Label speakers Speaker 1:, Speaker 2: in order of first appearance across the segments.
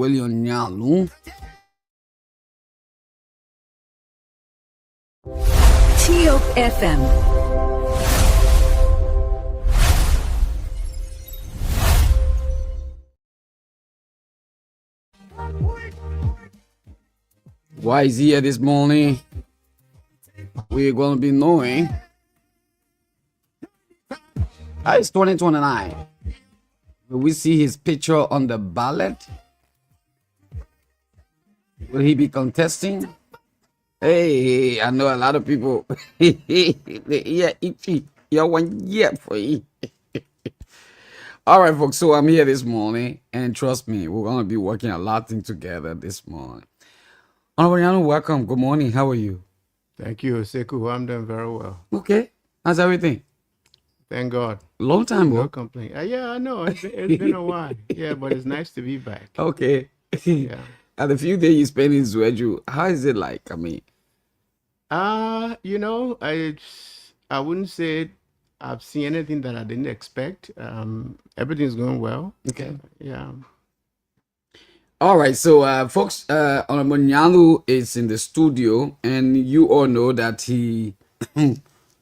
Speaker 1: William NYANUE.
Speaker 2: TOP FM.
Speaker 1: Why is he here this morning? We're going to be knowing. It's 2029. Will we see his picture on the ballot? Will he be contesting? Hey, I know a lot of people. Yeah, you one year for you. All right, folks. So I'm here this morning, and trust me, we're going to be working a lot of things together this morning. Honorable NYANUE, welcome. Good morning. How are you?
Speaker 3: Thank you, SHEKU. I'm doing very well.
Speaker 1: Okay. How's everything?
Speaker 3: Thank God.
Speaker 1: Long time,
Speaker 3: No
Speaker 1: bro.
Speaker 3: complaint. Yeah, I know. It's been a while. Yeah, but it's nice to be back.
Speaker 1: Okay.
Speaker 3: Yeah.
Speaker 1: And the few days you spend in Zweju, how is it like? I mean,
Speaker 3: I wouldn't say I've seen anything that I didn't expect. Everything's going well.
Speaker 1: okay.
Speaker 3: Yeah.
Speaker 1: All right. So, folks, Honorable NYANUE is in the studio, and you all know that he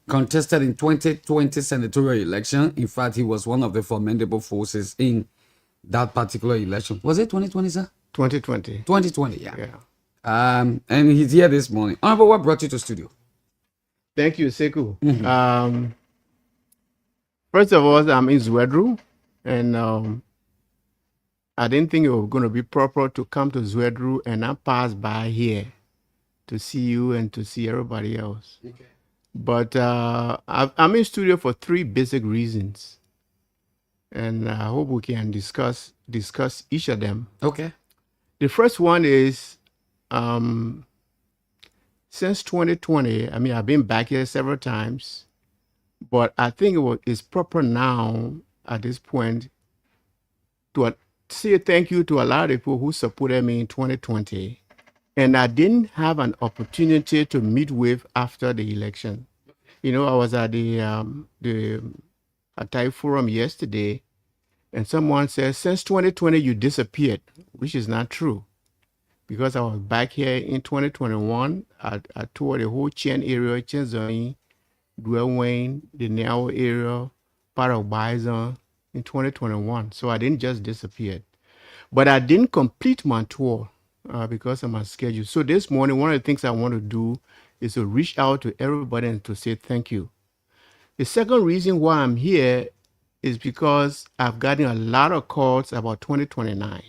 Speaker 1: contested in 2020 senatorial election. In fact, he was one of the formidable forces in that particular election. Was it 2020, sir?
Speaker 3: 2020.
Speaker 1: 2020, yeah.
Speaker 3: Yeah.
Speaker 1: And he's here this morning. Honorable, what brought you to studio?
Speaker 3: Thank you, SHEKU. First of all, I'm in Zwedru, and I didn't think it was going to be proper to come to Zwedru and not pass by here to see you and to see everybody else.
Speaker 1: Okay.
Speaker 3: But I'm in studio for three basic reasons, and I hope we can discuss each of them.
Speaker 1: Okay.
Speaker 3: The first one is, since 2020, I mean, I've been back here several times, but I think it's proper now at this point to say thank you to a lot of people who supported me in 2020. And I didn't have an opportunity to meet with after the election. You know, I was at the Atai Forum yesterday, and someone said, since 2020, you disappeared, which is not true. Because I was back here in 2021, I toured the whole Chen area, Chen Zoni, Dwell Wayne, the Niao area, part of Bison in 2021. So I didn't just disappear. But I didn't complete my tour. Because of my schedule. So this morning, one of the things I want to do is to reach out to everybody and to say thank you. The second reason why I'm here is because I've gotten a lot of calls about 2029.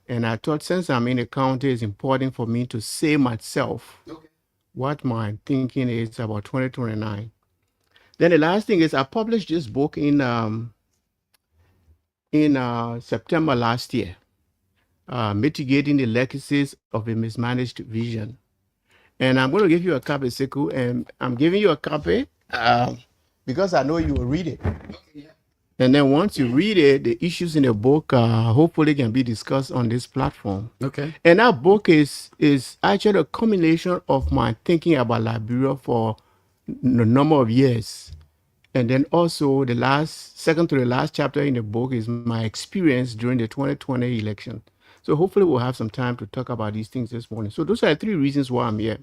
Speaker 3: And I thought since I'm in the county, it's important for me to say myself what my thinking is about 2029. Then the last thing is I published this book in September last year. Mitigating the legacies of a mismanaged vision. And I'm going to give you a copy, SHEKU, and I'm giving you a copy because I know you will read it. And then once you read it, the issues in the book hopefully can be discussed on this platform.
Speaker 1: Okay.
Speaker 3: And that book is actually a combination of my thinking about Liberia for a number of years. And then also the second to the last chapter in the book is my experience during the 2020 election. So hopefully we'll have some time to talk about these things this morning. So those are the three reasons why I'm here.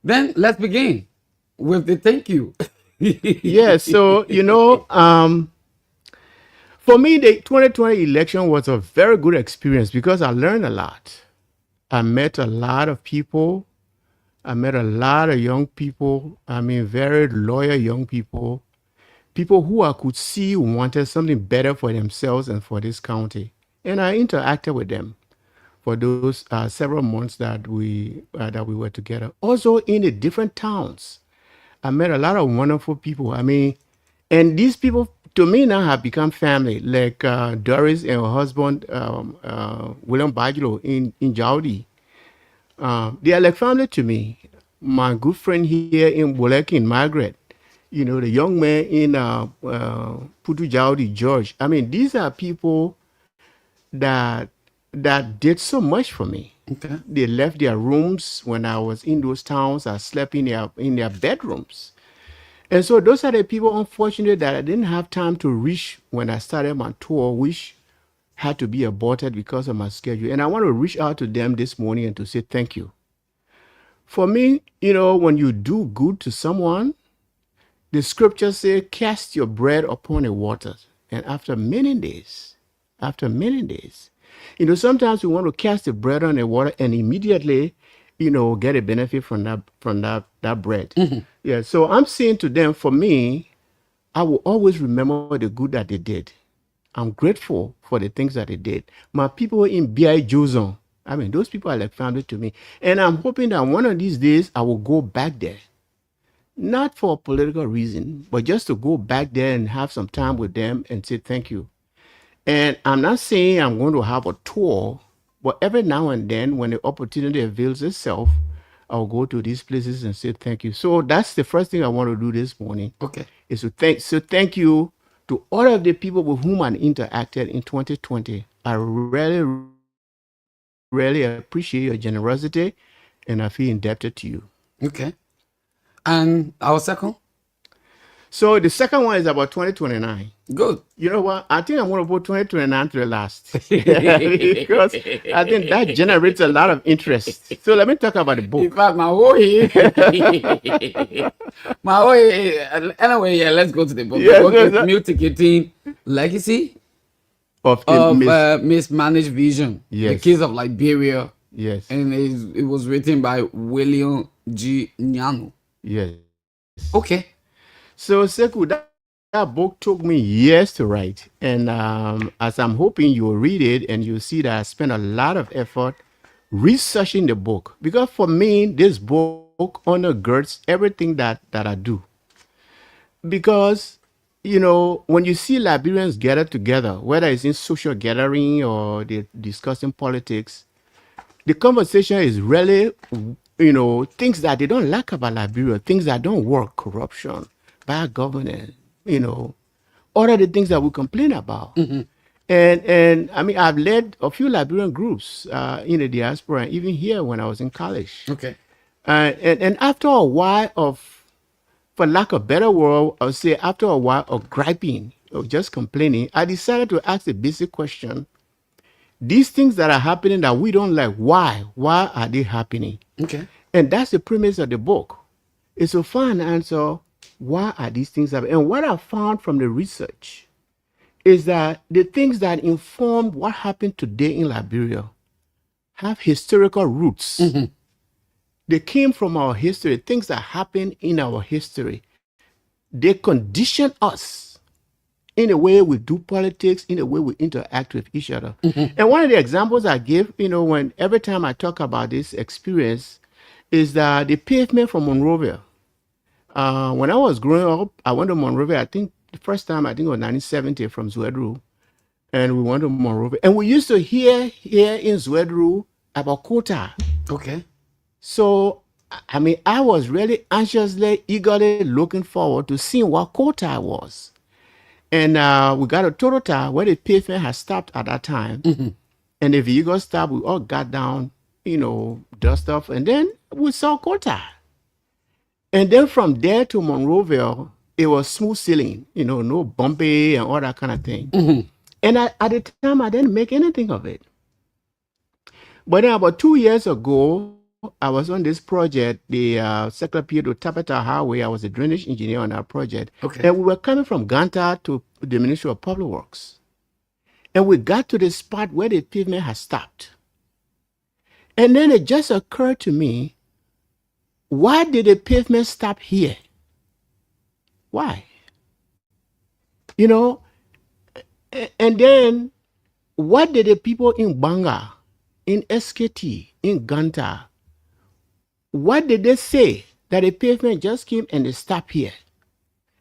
Speaker 1: Then let's begin with the thank you.
Speaker 3: Yeah, so, for me, the 2020 election was a very good experience because I learned a lot. I met a lot of people. I met a lot of young people. I mean, very loyal young people. People who I could see wanted something better for themselves and for this county. And I interacted with them for those several months that we were together. Also in the different towns, I met a lot of wonderful people. I mean, and these people to me now have become family. Like Doris and her husband William Bajilo in Jaudi. They are like family to me. My good friend here in Bolekin, Margaret. The young man in Putu Jaudi, George. I mean, these are people that did so much for me.
Speaker 1: Okay.
Speaker 3: They left their rooms when I was in those towns. I slept in their bedrooms. And so those are the people, unfortunately, that I didn't have time to reach when I started my tour, which had to be aborted because of my schedule. And I want to reach out to them this morning and to say thank you. For me, when you do good to someone, the scriptures say, cast your bread upon the waters. And after many days, sometimes we want to cast the bread on the water and immediately, get a benefit from that bread. Yeah. So I'm saying to them, for me, I will always remember the good that they did. I'm grateful for the things that they did. My people in B.I. Joson, those people are like family to me. And I'm hoping that one of these days I will go back there. Not for a political reason, but just to go back there and have some time with them and say thank you. And I'm not saying I'm going to have a tour, but every now and then when the opportunity avails itself, I'll go to these places and say thank you. So that's the first thing I want to do this morning.
Speaker 1: Okay.
Speaker 3: Is to thank you to all of the people with whom I interacted in 2020. I really, really appreciate your generosity, and I feel indebted to you.
Speaker 1: Okay. And our second?
Speaker 3: So the second one is about 2029.
Speaker 1: Good.
Speaker 3: You know what? I think I'm going to put 2029 to the last because I think that generates a lot of interest. So let me talk about the
Speaker 1: In
Speaker 3: book.
Speaker 1: fact, anyway, yeah, let's go to the book.
Speaker 3: Yes,
Speaker 1: The book
Speaker 3: yes,
Speaker 1: is
Speaker 3: sir.
Speaker 1: New Ticketing Legacy
Speaker 3: Of
Speaker 1: Mismanaged Vision. The
Speaker 3: Yes.
Speaker 1: Case of Liberia.
Speaker 3: Yes,
Speaker 1: And it was written by William G. NYANUE.
Speaker 3: yes.
Speaker 1: Okay.
Speaker 3: So Seku, that book took me years to write, and as I'm hoping you'll read it and you'll see that I spent a lot of effort researching the book, because for me this book undergirds everything that I do. Because when you see Liberians gather together, whether it's in social gathering or they're discussing politics, the conversation is really, things that they don't like about Liberia, things that don't work, corruption, bad governance, all of the things that we complain about. And I've led a few Liberian groups in the diaspora, even here when I was in college.
Speaker 1: Okay.
Speaker 3: And after a while of, for lack of a better word, I would say after a while of griping or just complaining, I decided to ask a basic question. These things that are happening that we don't like, why? Why are they happening?
Speaker 1: Okay.
Speaker 3: And that's the premise of the book, is to find an answer, why are these things happening? And what I found from the research is that the things that inform what happened today in Liberia have historical roots. They came from our history, things that happened in our history. They condition us in the way we do politics, in the way we interact with each other. And one of the examples I give, when every time I talk about this experience, is that the pavement from Monrovia. When I was growing up, I went to Monrovia. I think the first time, I think it was 1970 from Zwedru. And we went to Monrovia. And we used to hear here in Zwedru about quota.
Speaker 1: Okay.
Speaker 3: So, I was really anxiously, eagerly looking forward to seeing what quota was. And we got a Toyota where the pavement had stopped at that time. And the vehicle stopped, we all got down, dust off, and then we saw quota. And then from there to Monrovia, it was smooth sailing, no bumpy and all that kind of thing. And at the time, I didn't make anything of it. But then about 2 years ago, I was on this project, the Secretary to Tapeta Highway. I was a drainage engineer on that project.
Speaker 1: Okay.
Speaker 3: And we were coming from Ganta to the Ministry of Public Works. And we got to the spot where the pavement had stopped. And then it just occurred to me, why did the pavement stop here? Why? And then what did the people in Banga, in SKT, in Ganta, what did they say that the pavement just came and they stopped here?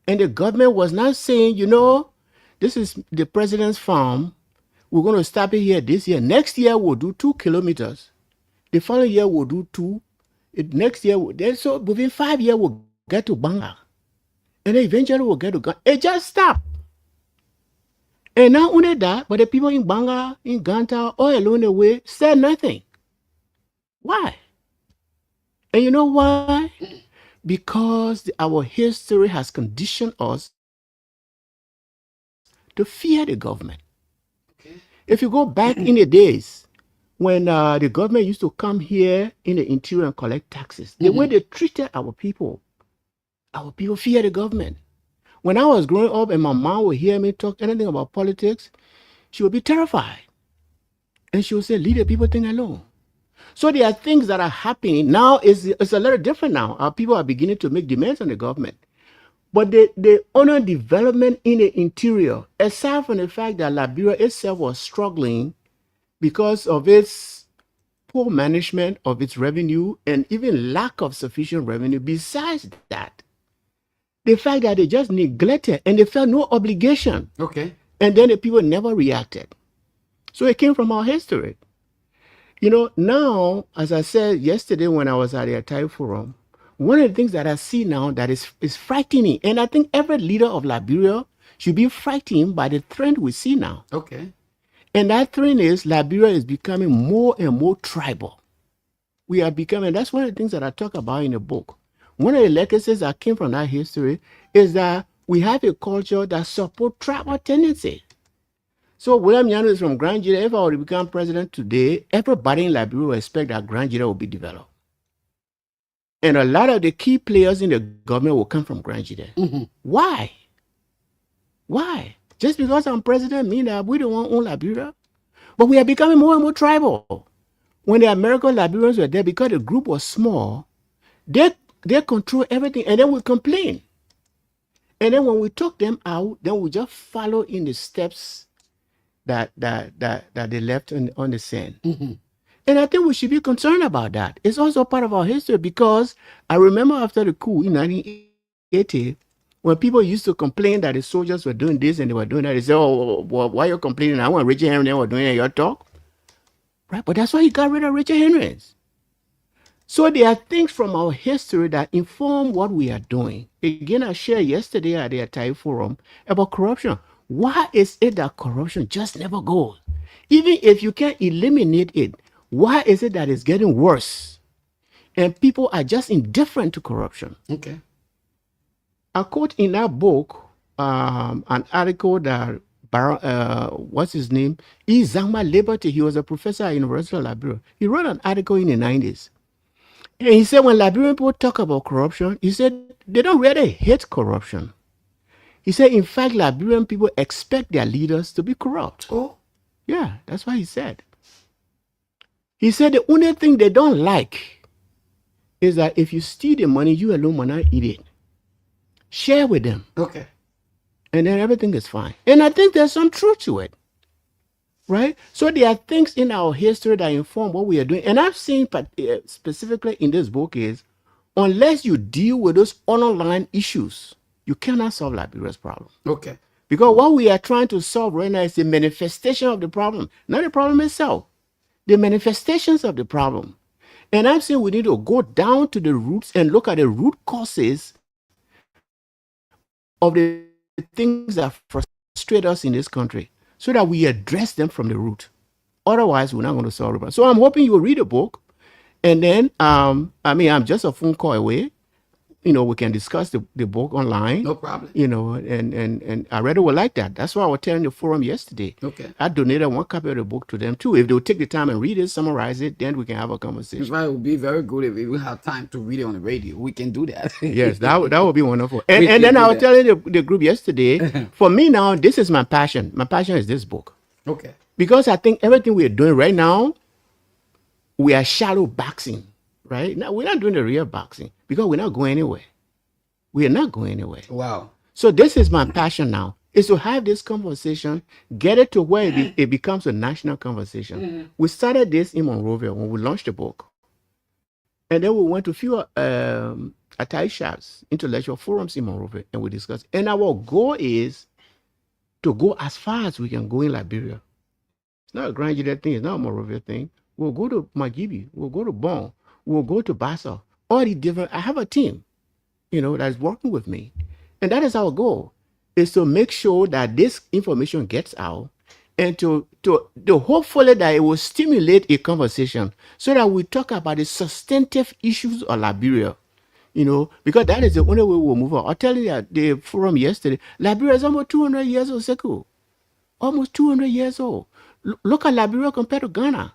Speaker 3: And the government was not saying, this is the president's farm. We're going to stop it here this year. Next year, we'll do 2 kilometers. The following year, we'll do 2. Next year, so within 5 years, we'll get to Banga. And then eventually, we'll get to Ganta. It just stopped. And not only that, but the people in Banga, in Ganta, all along the way said nothing. Why? And you know why? Because our history has conditioned us to fear the government.
Speaker 1: Okay.
Speaker 3: If you go back in the days when the government used to come here in the interior and collect taxes, the way they treated our people fear the government. When I was growing up and my mom would hear me talk anything about politics, she would be terrified. And she would say, leave the people thing alone. So there are things that are happening. Now it's a little different now. Our people are beginning to make demands on the government. But the honor development in the interior, aside from the fact that Liberia itself was struggling because of its poor management of its revenue and even lack of sufficient revenue, besides that, the fact that they just neglected and they felt no obligation.
Speaker 1: Okay.
Speaker 3: And then the people never reacted. So it came from our history. You know, now, as I said yesterday when I was at the Atai Forum, one of the things that I see now that is frightening, and I think every leader of Liberia should be frightened by the trend we see now.
Speaker 1: Okay.
Speaker 3: And that trend is Liberia is becoming more and more tribal. We are becoming, that's one of the things that I talk about in the book. One of the legacies that came from that history is that we have a culture that supports tribal tendencies. So William NYANUE is from Grand GEDEH. If I were to become president today, everybody in Liberia will expect that Grand GEDEH will be developed. And a lot of the key players in the government will come from Grand GEDEH. Why? Why? Just because I'm president means that we don't want to own Liberia? But we are becoming more and more tribal. When the American Liberians were there, because the group was small, they control everything, and then we complain. And then when we took them out, then we just follow in the steps that they left on the sand. And I think we should be concerned about that. It's also part of our history, because I remember after the coup in 1980, when people used to complain that the soldiers were doing this and they were doing that, they say, oh, well, why are you complaining? I want Richard Henry, they were doing it, your talk. Right? But that's why he got rid of Richard Henry's. So there are things from our history that inform what we are doing. Again, I shared yesterday at the Atai Forum about corruption. Why is it that corruption just never goes? Even if you can eliminate it, why is it that it's getting worse? And people are just indifferent to corruption.
Speaker 1: Okay.
Speaker 3: I quote in that book an article that what's his name? Zangma Liberty. He was a professor at University of Liberia. He wrote an article in the 90s. And he said when Liberian people talk about corruption, he said they don't really hate corruption. He said, in fact, Liberian people expect their leaders to be corrupt.
Speaker 1: Oh.
Speaker 3: Yeah, that's what he said. He said the only thing they don't like is that if you steal the money, you alone will not eat it. Share with them.
Speaker 1: Okay.
Speaker 3: And then everything is fine. And I think there's some truth to it. Right? So there are things in our history that inform what we are doing. And I've seen specifically in this book is, unless you deal with those underlying issues, you cannot solve Liberia's problem.
Speaker 1: Okay.
Speaker 3: Because what we are trying to solve right now is the manifestation of the problem, not the problem itself. The manifestations of the problem. And I'm saying we need to go down to the roots and look at the root causes of the things that frustrate us in this country, so that we address them from the root. Otherwise, we're not going to solve the problem. So I'm hoping you will read a book, and then, I'm just a phone call away. You know, we can discuss the book online.
Speaker 1: No problem.
Speaker 3: You know, and I really would like that. That's why I was telling the forum yesterday.
Speaker 1: Okay.
Speaker 3: I donated one copy of the book to them too. If they would take the time and read it, summarize it, then we can have a conversation.
Speaker 1: In fact, it would be very good if we have time to read it on the radio. We can do that.
Speaker 3: Yes, that would be wonderful. And then I was telling the group yesterday, for me now, this is my passion. My passion is this book.
Speaker 1: Okay.
Speaker 3: Because I think everything we're doing right now, we are shallow boxing, right? Now, we're not doing the real boxing because we're not going anywhere. We are not going anywhere.
Speaker 1: Wow.
Speaker 3: So this is my passion now, is to have this conversation, get it to where it becomes a national conversation. We started this in Monrovia when we launched the book. And then we went to a few Atai shops, intellectual forums in Monrovia, and we discussed. And our goal is to go as far as we can go in Liberia. It's not a Grand GEDEH thing. It's not a Monrovia thing. We'll go to Magibi. We'll go to Bon. We'll go to Bassa. All the different. I have a team, you know, that's working with me, and that is our goal: is to make sure that this information gets out, and to hopefully that it will stimulate a conversation so that we talk about the substantive issues of Liberia. You know, because that is the only way we'll move on. I'll tell you at the forum yesterday, Liberia is almost 200 years old, SHEKU. Almost 200 years old. Look at Liberia compared to Ghana.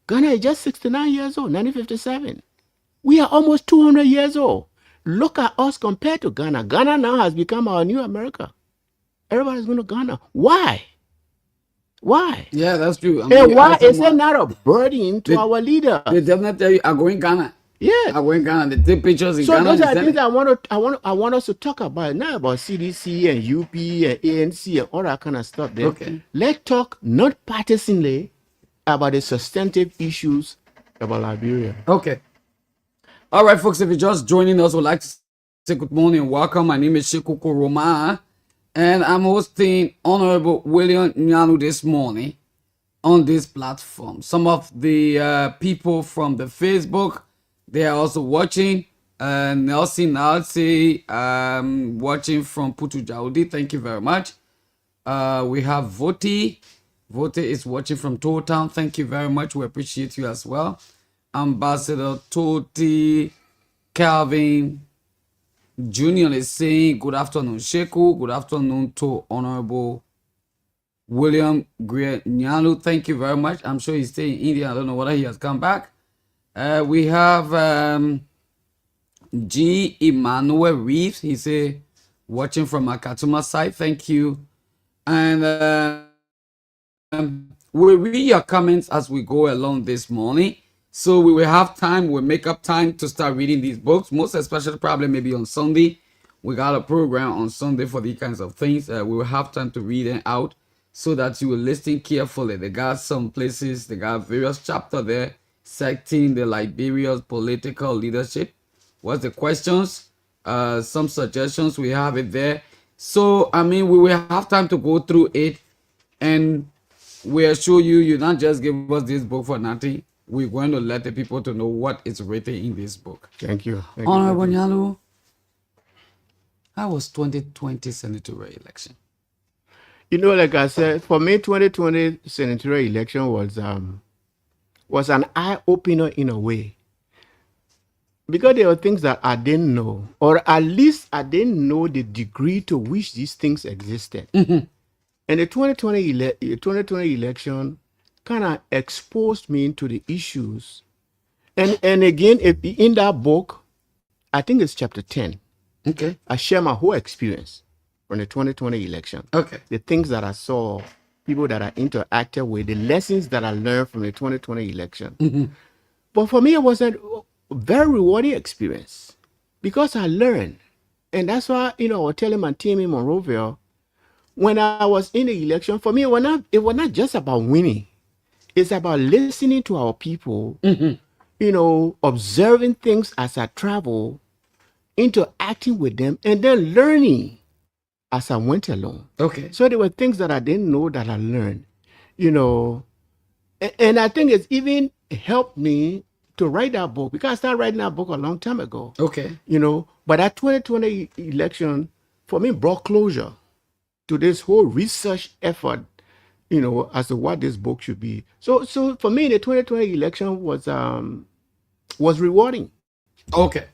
Speaker 3: Ghana is just 69 years old, 1957. We are almost 200 years old. Look at us compared to Ghana. Ghana now has become our new America. Everybody's going to Ghana. Why? Why?
Speaker 1: Yeah, that's true. I
Speaker 3: And
Speaker 1: mean, you
Speaker 3: why
Speaker 1: ask
Speaker 3: is it
Speaker 1: someone,
Speaker 3: not a burden to
Speaker 1: they,
Speaker 3: our leaders?
Speaker 1: they definitely tell you, I'm going Ghana.
Speaker 3: Yes.
Speaker 1: I'm going Ghana. They take pictures in
Speaker 3: So
Speaker 1: Ghana.
Speaker 3: those
Speaker 1: They
Speaker 3: are
Speaker 1: send
Speaker 3: things
Speaker 1: it.
Speaker 3: I want us to talk about, not about CDC and UP and ANC and all that kind of stuff. There.
Speaker 1: Okay.
Speaker 3: Let's talk not partisanly about the substantive issues about Liberia.
Speaker 1: Okay. All right, folks, if you're just joining us, we'd like to say good morning and welcome. My name is SHEKU KOROMAH, and I'm hosting Honorable William NYANUE this morning on this platform. Some of the people from the Facebook, they are also watching. Nelson Nalsi, watching from Putu Jaudi. Thank you very much. We have Voti. Voti is watching from Town. Thank you very much. We appreciate you as well. Ambassador Toti Calvin Jr. is saying, good afternoon, Sheku. Good afternoon to Honorable William Greer NYANUE. Thank you very much. I'm sure he's staying in India. I don't know whether he has come back. We have G. Emmanuel Reeves. He say, watching from Akatuma side. Thank you. And we'll read your comments as we go along this morning. So we will have time, we'll make up time to start reading these books, most especially probably maybe on Sunday. We got a program on Sunday for these kinds of things. We will have time to read them out so that you will listen carefully. They got some places, they got various chapters there, setting the Liberia's political leadership. What's the questions? Some suggestions, we have it there. So, I mean, we will have time to go through it, and we assure you, you not just give us this book for nothing. We're going to let the people to know what is written in this book.
Speaker 3: Thank you. Thank
Speaker 1: Honorable
Speaker 3: you.
Speaker 1: NYANUE, how was 2020 senatorial election?
Speaker 3: You know, like I said, for me, 2020 senatorial election was an eye opener in a way, because there were things that I didn't know, or at least I didn't know the degree to which these things existed. And the 2020 election kind of exposed me into the issues. And again, in that book, I think it's chapter 10.
Speaker 1: Okay.
Speaker 3: I share my whole experience from the 2020 election.
Speaker 1: Okay.
Speaker 3: The things that I saw, people that I interacted with, the lessons that I learned from the 2020 election. But for me, it was a very rewarding experience because I learned. And that's why, I was telling my team in Monrovia, when I was in the election, for me, it was not just about winning. It's about listening to our people, observing things as I travel, interacting with them, and then learning as I went along.
Speaker 1: Okay.
Speaker 3: So there were things that I didn't know that I learned, and I think it's even helped me to write that book, because I started writing that book a long time ago.
Speaker 1: Okay.
Speaker 3: But that 2020 election, for me, brought closure to this whole research effort, as to what this book should be. So for me, the 2020 election was rewarding.
Speaker 1: Okay.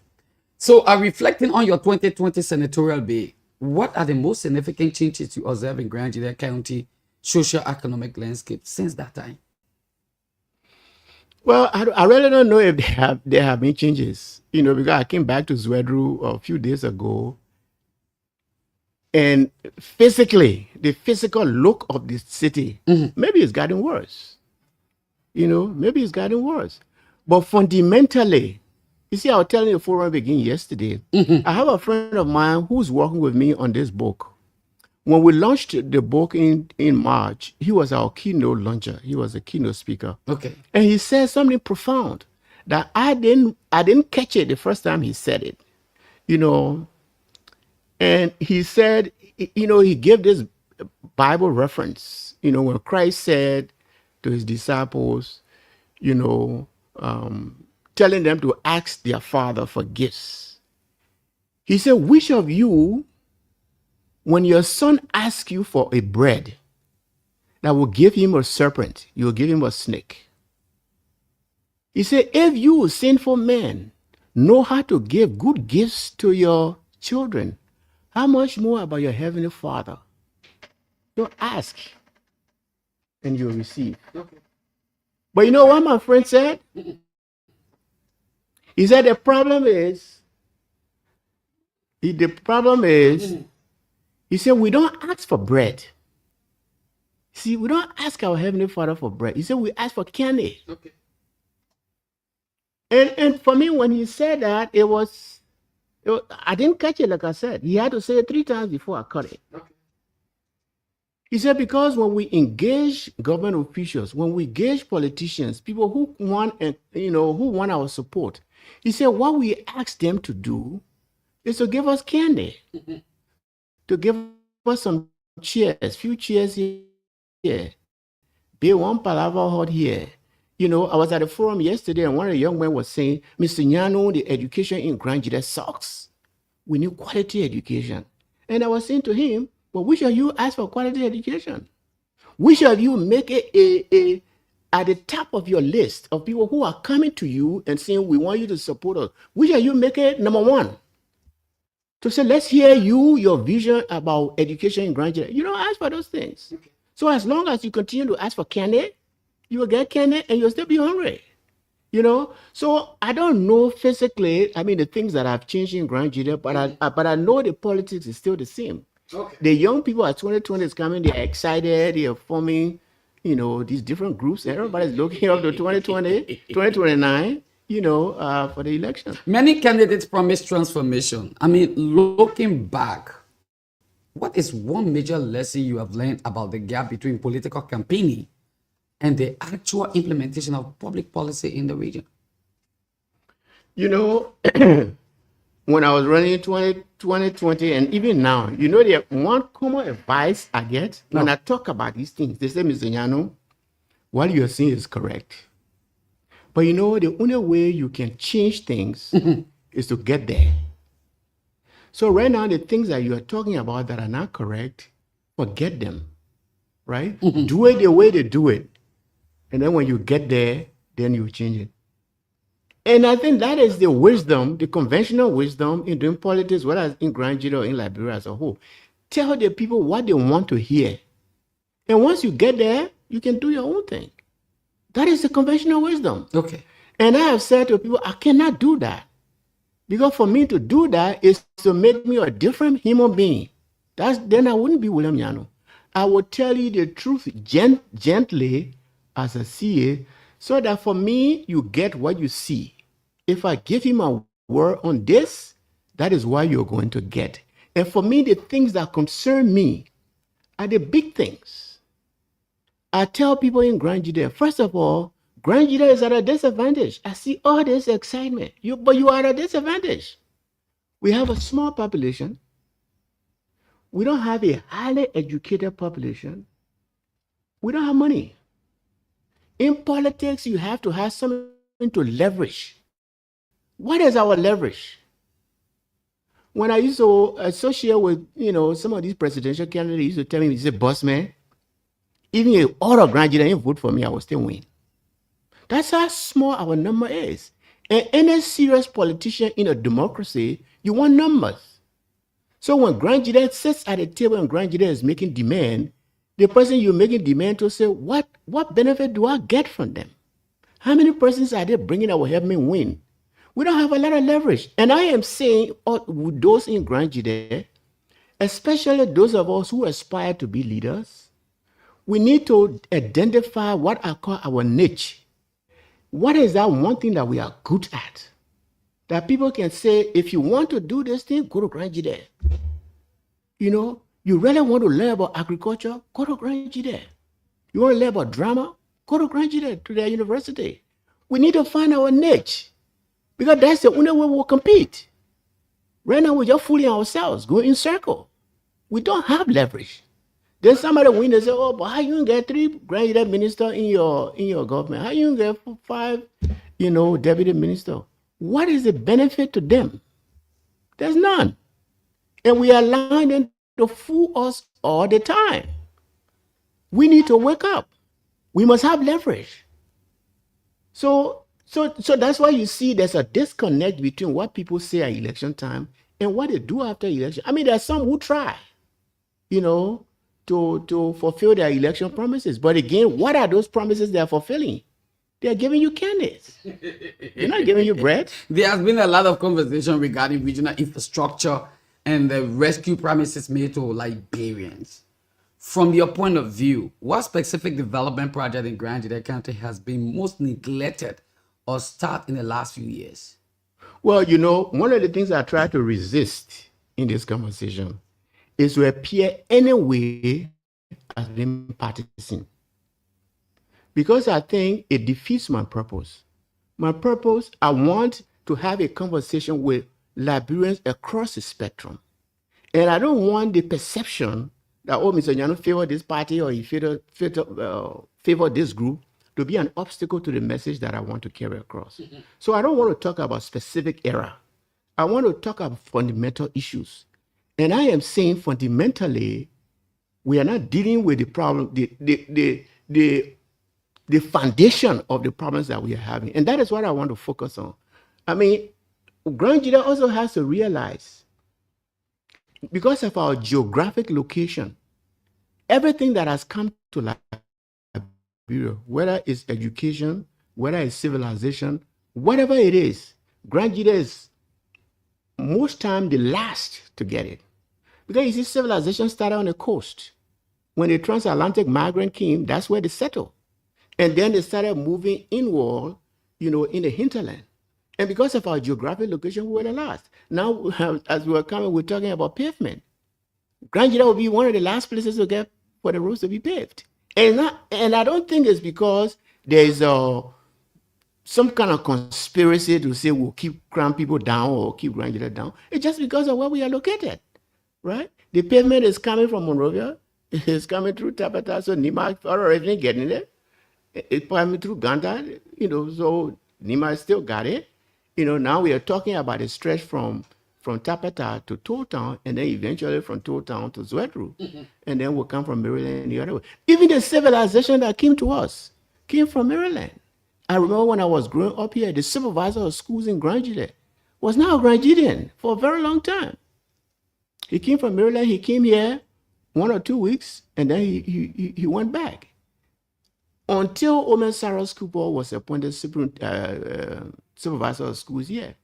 Speaker 1: So, reflecting on your 2020 senatorial bid, what are the most significant changes you observe in Grand GEDEH County socio-economic landscape since that time?
Speaker 3: Well, I really don't know if there have been changes, because I came back to Zwedru a few days ago, and the physical look of the city, maybe it's gotten worse. Maybe it's gotten worse. But fundamentally, you see, I was telling you before I began yesterday, I have a friend of mine who's working with me on this book. When we launched the book in March, he was our keynote launcher. He was a keynote speaker.
Speaker 1: Okay.
Speaker 3: And he said something profound that I didn't catch it the first time he said it. And he said, he gave this Bible reference, when Christ said to his disciples, telling them to ask their father for gifts. He said, which of you, when your son asks you for a bread, that will give him a serpent, you will give him a snake? He said, if you, sinful men, know how to give good gifts to your children, how much more about your heavenly Father? Don't ask. and you'll receive. Okay. But you know what my friend said? He said the problem is, he said, we don't ask for bread. See, we don't ask our Heavenly Father for bread. He said, we ask for candy. Okay. And for me, when he said that, I didn't catch it like I said. He had to say it 3 times before I caught it. Okay. He said, because when we engage government officials, when we engage politicians, people who want our support, he said, what we ask them to do is to give us candy, to give us some chairs, few chairs here, be one palaver hot here. You know, I was at a forum yesterday and one of the young men was saying, Mr. NYANUE, the education in Grand GEDEH sucks. We need quality education. And I was saying to him, well, which of you ask for quality education? Which of you make it at the top of your list of people who are coming to you and saying, we want you to support us? Which of you make it number 1? To say, let's hear your vision about education in Grand GEDEH. You don't ask for those things. Okay. So as long as you continue to ask for candy, you will get candy and you'll still be hungry. You know? So I don't know physically, the things that have changed in Grand GEDEH, but I know the politics is still the same. Okay. The young people at 2020 is coming, they're excited, they're forming, these different groups. Everybody's looking up to 2020, 2029, for the election.
Speaker 1: Many candidates promise transformation. Looking back, what is one major lesson you have learned about the gap between political campaigning and the actual implementation of public policy in the region?
Speaker 3: When I was running 2020 and even now, the one common advice I get when I talk about these things, they say, Mr. NYANUE, what you're saying is correct. But the only way you can change things is to get there. So right now, the things that you are talking about that are not correct, forget them, right? Do it the way they do it. And then when you get there, then you change it. And I think that is the wisdom, the conventional wisdom in doing politics, whether it's in Grand GEDEH or in Liberia as a whole. Tell the people what they want to hear. And once you get there, you can do your own thing. That is the conventional wisdom. Okay. And I have said to people, I cannot do that. Because for me to do that is to make me a different human being. Then I wouldn't be William NYANUE. I will tell you the truth gently as I see it, so that for me, you get what you see. If I give him a word on this, that is what you're going to get. And for me, the things that concern me are the big things. I tell people in Grand GEDEH, first of all, Grand GEDEH is at a disadvantage. I see all this excitement, but you are at a disadvantage. We have a small population. We don't have a highly educated population. We don't have money. In politics, you have to have something to leverage. What is our leverage? When I used to associate with, some of these presidential candidates, used to tell me, he said, boss man, even if all of Grand GEDEH didn't vote for me, I will still win. That's how small our number is. And any serious politician in a democracy, you want numbers. So when Grand GEDEH sits at a table and Grand GEDEH is making demand, the person you're making demand to say, what benefit do I get from them? How many persons are they bringing that will help me win? We don't have a lot of leverage. And I am saying, those in Grand GEDEH, especially those of us who aspire to be leaders, we need to identify what I call our niche. What is that one thing that we are good at? That people can say, if you want to do this thing, go to Grand GEDEH. You really want to learn about agriculture? Go to Grand GEDEH. You want to learn about drama? Go to Grand GEDEH, to their university. We need to find our niche because that's the only way we'll compete. Right now, we're just fooling ourselves, going in circle. We don't have leverage. Then somebody win and say, oh, but how you get 3 Grand GEDEH ministers in your government? How you get 5, deputy minister? What is the benefit to them? There's none. And we are allowing them to fool us all the time. We need to wake up. We must have leverage. So that's why you see there's a disconnect between what people say at election time and what they do after election. There are some who try, to to fulfill their election promises. But again, what are those promises they are fulfilling? They are giving you candidates. They're not giving you bread.
Speaker 1: There has been a lot of conversation regarding regional infrastructure and the rescue promises made to Liberians. From your point of view, what specific development project in Grand GEDEH County has been most neglected or stopped in the last few years?
Speaker 3: Well, you know, one of the things I try to resist in this conversation is to appear anyway as being partisan. Because I think it defeats my purpose. My purpose, I want to have a conversation with Liberians across the spectrum. And I don't want the perception that, oh, Mr. NYANUE favor this party or he favor this group to be an obstacle to the message that I want to carry across. So I don't want to talk about specific era. I want to talk about fundamental issues. And I am saying fundamentally, we are not dealing with the problem, the foundation of the problems that we are having. And that is what I want to focus on. I mean, Grand GEDEH also has to realize, because of our geographic location, everything that has come to Liberia, whether it's education, whether it's civilization, whatever it is, Grand GEDEH is most time the last to get it. Because you see, civilization started on the coast. When the transatlantic migrant came, that's where they settled. And then they started moving inward, in the hinterland. And because of our geographic location, we were the last. Now, as we were coming, we're talking about pavement. Grand GEDEH will be one of the last places to get for the roads to be paved. And I don't think it's because there's some kind of conspiracy to say we'll keep Grand people down or keep Grand GEDEH down. It's just because of where we are located, right? The pavement is coming from Monrovia. It's coming through Tapata, so Nima already getting it. It's coming through Ganda, so Nima still got it. Now we are talking about a stretch from Tapata to Toll Town, and then eventually from Toll Town to Zwedru. And then we'll come from Maryland the other way. Even the civilization that came to us came from Maryland. I remember when I was growing up here, the supervisor of schools in Grand GEDEH was now a Grand GEDEHan for a very long time. He came from Maryland, he came here 1 or 2 weeks, and then he went back. Until Omen Saros Cooper was appointed supervisor of schools here.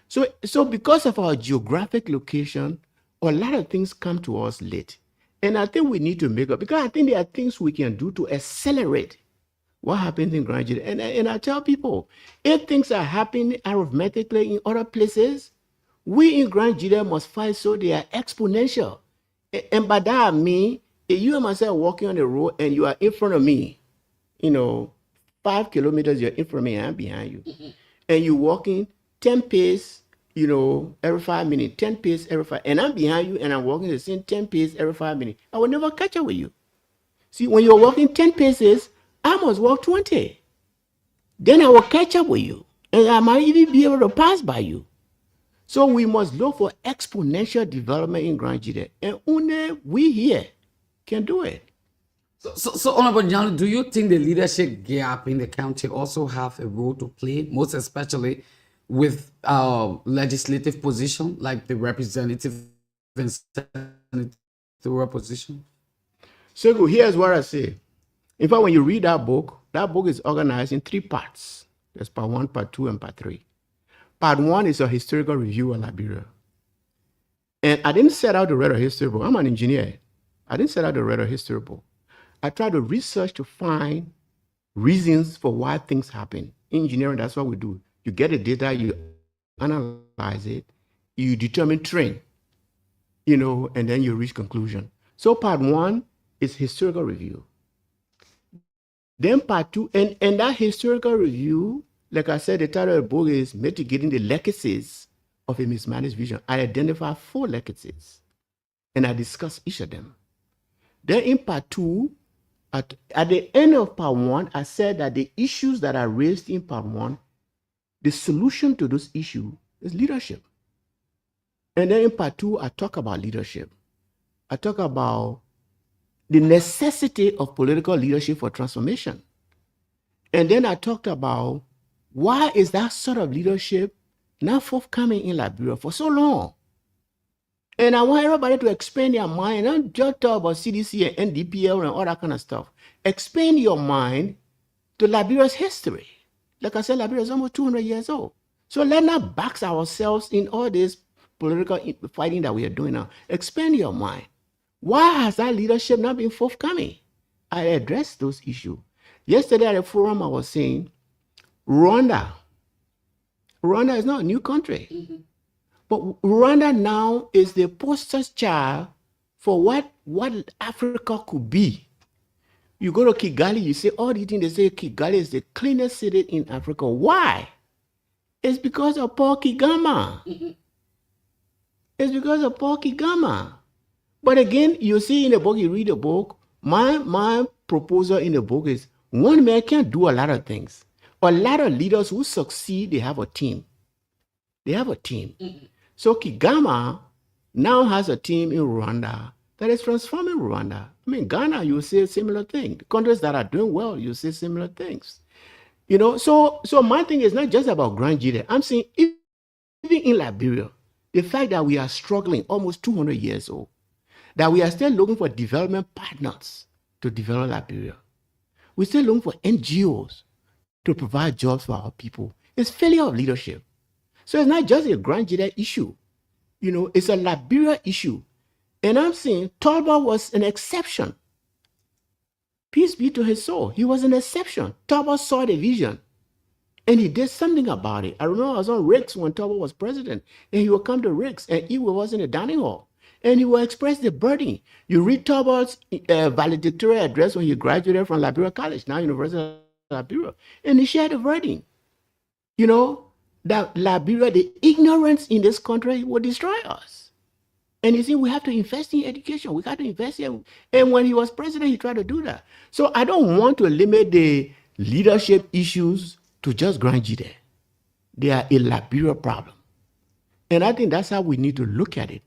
Speaker 3: So because of our geographic location, a lot of things come to us late. And I think we need to make up, because I think there are things we can do to accelerate what happens in Grand GEDEH. And I tell people, if things are happening arithmetically in other places, we in Grand GEDEH must fight so they are exponential. And by that I mean, if you and myself walking on the road and you are in front of me, 5 kilometers, you're in front of me and I'm behind you. And you're walking 10 pace, every 5 minutes, 10 pace every 5, and I'm behind you and I'm walking the same 10 pace every 5 minutes. I will never catch up with you. See, when you're walking 10 paces, I must walk 20. Then I will catch up with you. And I might even be able to pass by you. So we must look for exponential development in Grand GEDEH. And only we here can do it.
Speaker 1: So Honorable NYANUE, do you think the leadership gap in the county also have a role to play, most especially with legislative position, like the representative and senatorial position?
Speaker 3: SHEKU, here's what I say. In fact, when you read that book is organized in 3 parts. There's part 1, part 2, and part 3. Part 1 is a historical review of Liberia. And I didn't set out to write a history book. I'm an engineer. I didn't set out to write a history book. I try to research to find reasons for why things happen. In engineering, that's what we do. You get the data, you analyze it, you determine trend, and then you reach conclusion. So part 1 is historical review. Then part 2, and that historical review, like I said, the title of the book is Mitigating the Legacies of a Mismanaged Vision. I identify 4 legacies, and I discuss each of them. Then in part 2, at the end of part 1, I said that the issues that are raised in part 1, the solution to those issues is leadership. And then in part 2, I talk about leadership. I talk about the necessity of political leadership for transformation. And then I talked about why is that sort of leadership not forthcoming in Liberia for so long? And I want everybody to expand their mind, not just talk about CDC and NDPL and all that kind of stuff. Expand your mind to Liberia's history. Like I said, Liberia is almost 200 years old. So let's not box ourselves in all this political fighting that we are doing now. Expand your mind. Why has that leadership not been forthcoming? I addressed those issues. Yesterday at a forum, I was saying, Rwanda is not a new country. But Rwanda now is the poster child for what Africa could be. You go to Kigali, you say all the things they say Kigali is the cleanest city in Africa. Why? It's because of Paul Kagame. It's because of Paul Kagame. But again, you see in the book, you read the book, my proposal in the book is one man can't do a lot of things. A lot of leaders who succeed, they have a team. They have a team. So Kagame now has a team in Rwanda that is transforming Rwanda. I mean, Ghana, you say similar thing. The countries that are doing well, you say similar things. You know, so my thing is not just about Grand GEDEH. I'm saying even in Liberia, the fact that we are struggling almost 200 years old, that we are still looking for development partners to develop Liberia. We're still looking for NGOs to provide jobs for our people. It's failure of leadership. So it's not just a Grand GEDEH issue. You know, it's a Liberia issue. And I'm saying Talbot was an exception. Peace be to his soul. He was an exception. Talbot saw the vision. And he did something about it. I remember I was on Rick's when Talbot was president. And he would come to Rick's and he was in the dining hall. And he will express the burden. You read Talbot's valedictory address when he graduated from Liberia College, now University of Liberia. And he shared the burden. You know, that Liberia, the ignorance in this country will destroy us. And you see, we have to invest in education. We got to invest in. And when he was president, he tried to do that. So I don't want to limit the leadership issues to just Grand GEDEH. They are a Liberia problem. And I think that's how we need to look at it.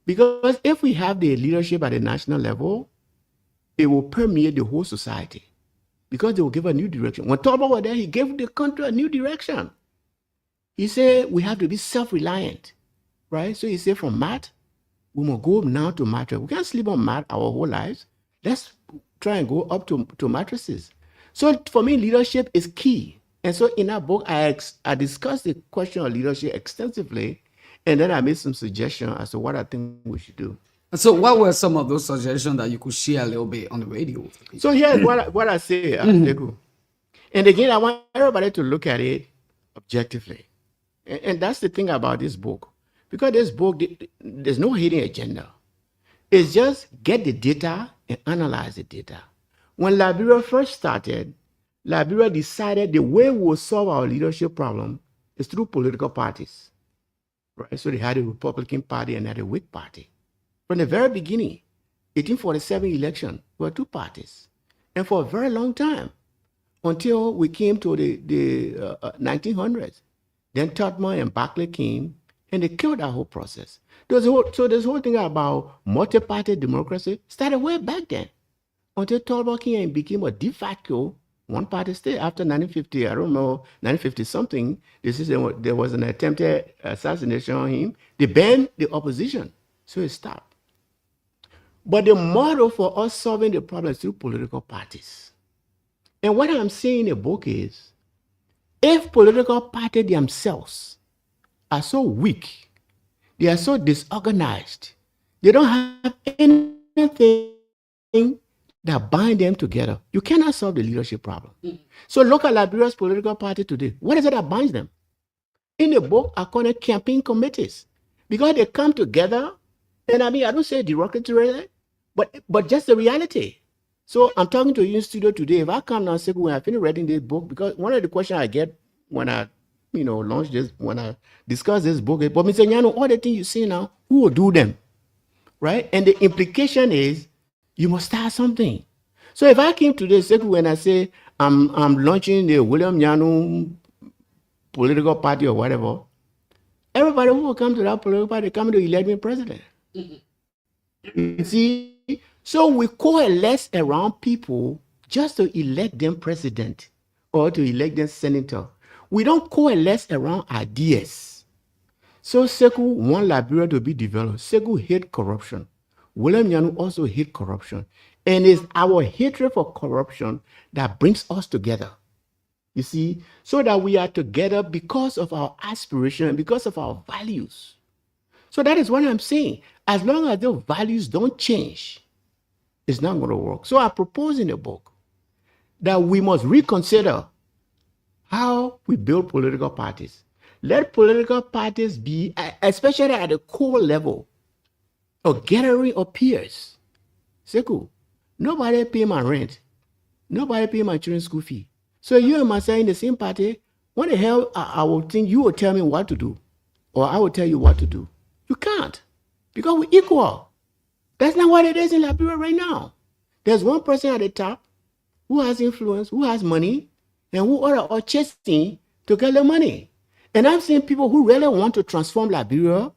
Speaker 3: Because if we have the leadership at the national level, it will permeate the whole society. Because they will give a new direction. When Talbot was there, he gave the country a new direction. He said we have to be self-reliant, right? So he said from math, we must go now to mattress. We can't sleep on mat our whole lives. Let's try and go up to mattresses. So for me, leadership is key. And so in that book, I discussed the question of leadership extensively, and then I made some suggestions as to what I think we should do.
Speaker 1: So what were some of those suggestions that you could share a little bit on the radio?
Speaker 3: So here's what I say, SHEKU. And again, I want everybody to look at it objectively. And that's the thing about this book. Because this book, there's no hidden agenda. It's just get the data and analyze the data. When Liberia first started, Liberia decided the way we will solve our leadership problem is through political parties. Right? So they had a Republican Party and had a Whig Party. From the very beginning, 1847 election, were two parties. And for a very long time, until we came to the 1900s, then Tubman and Barclay came, and they killed that whole process. So this whole thing about multi-party democracy started way back then, until Talbot came and became a de facto one-party state after 1950. I don't know, 1950 something. There was an attempted assassination on him. They banned the opposition, so it stopped. But the model for us solving the problem is through political parties. And what I'm saying in the book is, if political parties themselves are so weak, they are so disorganized, they don't have anything that bind them together, you cannot solve the leadership problem. So look at Liberia's political party today. What is it that binds them? In the book, I call it campaign committees, because they come together, and I mean, I don't say derogatorily, but just the reality. So I'm talking to you in studio today. If I come now and say, when I finish reading this book, because one of the questions I get when I launch this, when I discuss this book, but Mr. NYANUE, all the things you see now, who will do them? Right? And the implication is you must start something. So if I came to this when I say I'm launching the William NYANUE political party or whatever, everybody who will come to that political party come to elect me president. You see? So we coalesce around people just to elect them president or to elect them senator. We don't coalesce around ideas. So SHEKU want Liberia to be developed. SHEKU hate corruption. William NYANUE also hate corruption. And it's our hatred for corruption that brings us together. You see, so that we are together because of our aspiration and because of our values. So that is what I'm saying. As long as those values don't change, it's not going to work. So I propose in the book that we must reconsider how we build political parties. Let political parties be, especially at the core level, a gathering of peers. SHEKU, nobody pay my rent. Nobody pay my children's school fee. So you and myself in the same party, what the hell I will think you will tell me what to do, or I will tell you what to do. You can't, because we're equal. That's not what it is in Liberia right now. There's one person at the top who has influence, who has money, and who are chasing to get the money. And I've seen people who really want to transform Liberia,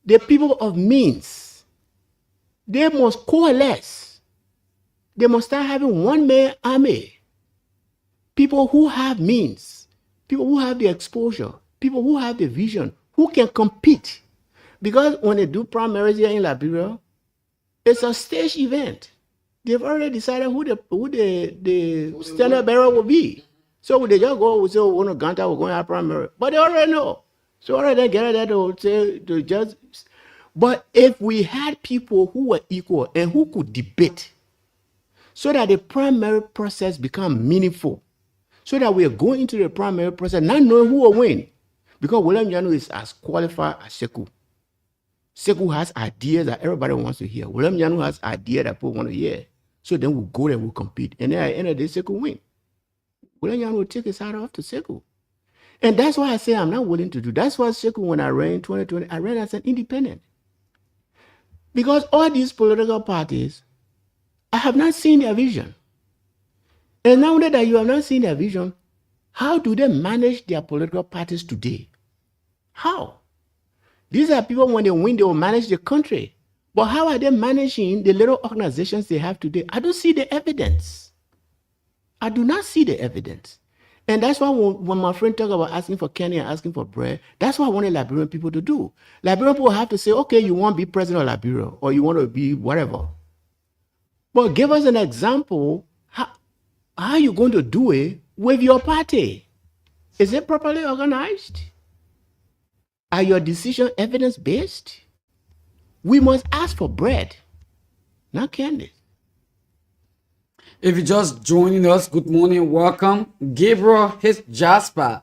Speaker 3: the people of means. They must coalesce. They must start having one-man army. People who have means, people who have the exposure, people who have the vision, who can compete. Because when they do primaries here in Liberia, it's a stage event. They've already decided who the standard bearer will be. So they just go, we say, oh, no, Ganta, we're going to have primary. But they already know. So already get that to say, to just. But if we had people who were equal and who could debate, so that the primary process become meaningful, so that we are going into the primary process not knowing who will win. Because William NYANUE is as qualified as SHEKU. SHEKU has ideas that everybody wants to hear. William NYANUE has ideas that people want to hear. So then we'll go there, we'll compete. And then at the end of the day, SHEKU win. William NYANUE will take his hat off to SHEKU. And that's why I say I'm not willing to do. That's why SHEKU, when I ran in 2020, I ran as an independent. Because all these political parties, I have not seen their vision. And now that you have not seen their vision, how do they manage their political parties today? How? These are people, when they win, they will manage the country. But how are they managing the little organizations they have today? I don't see the evidence. I do not see the evidence. And that's why when my friend talk about asking for candy and asking for bread, that's what I wanted Liberian people to do. Liberian people have to say, okay, you want to be president of Liberia, or you want to be whatever. But give us an example. How are you going to do it with your party? Is it properly organized? Are your decisions evidence-based? We must ask for bread, not candy.
Speaker 1: If you're just joining us, good morning, welcome. Gabriel H. Jasper.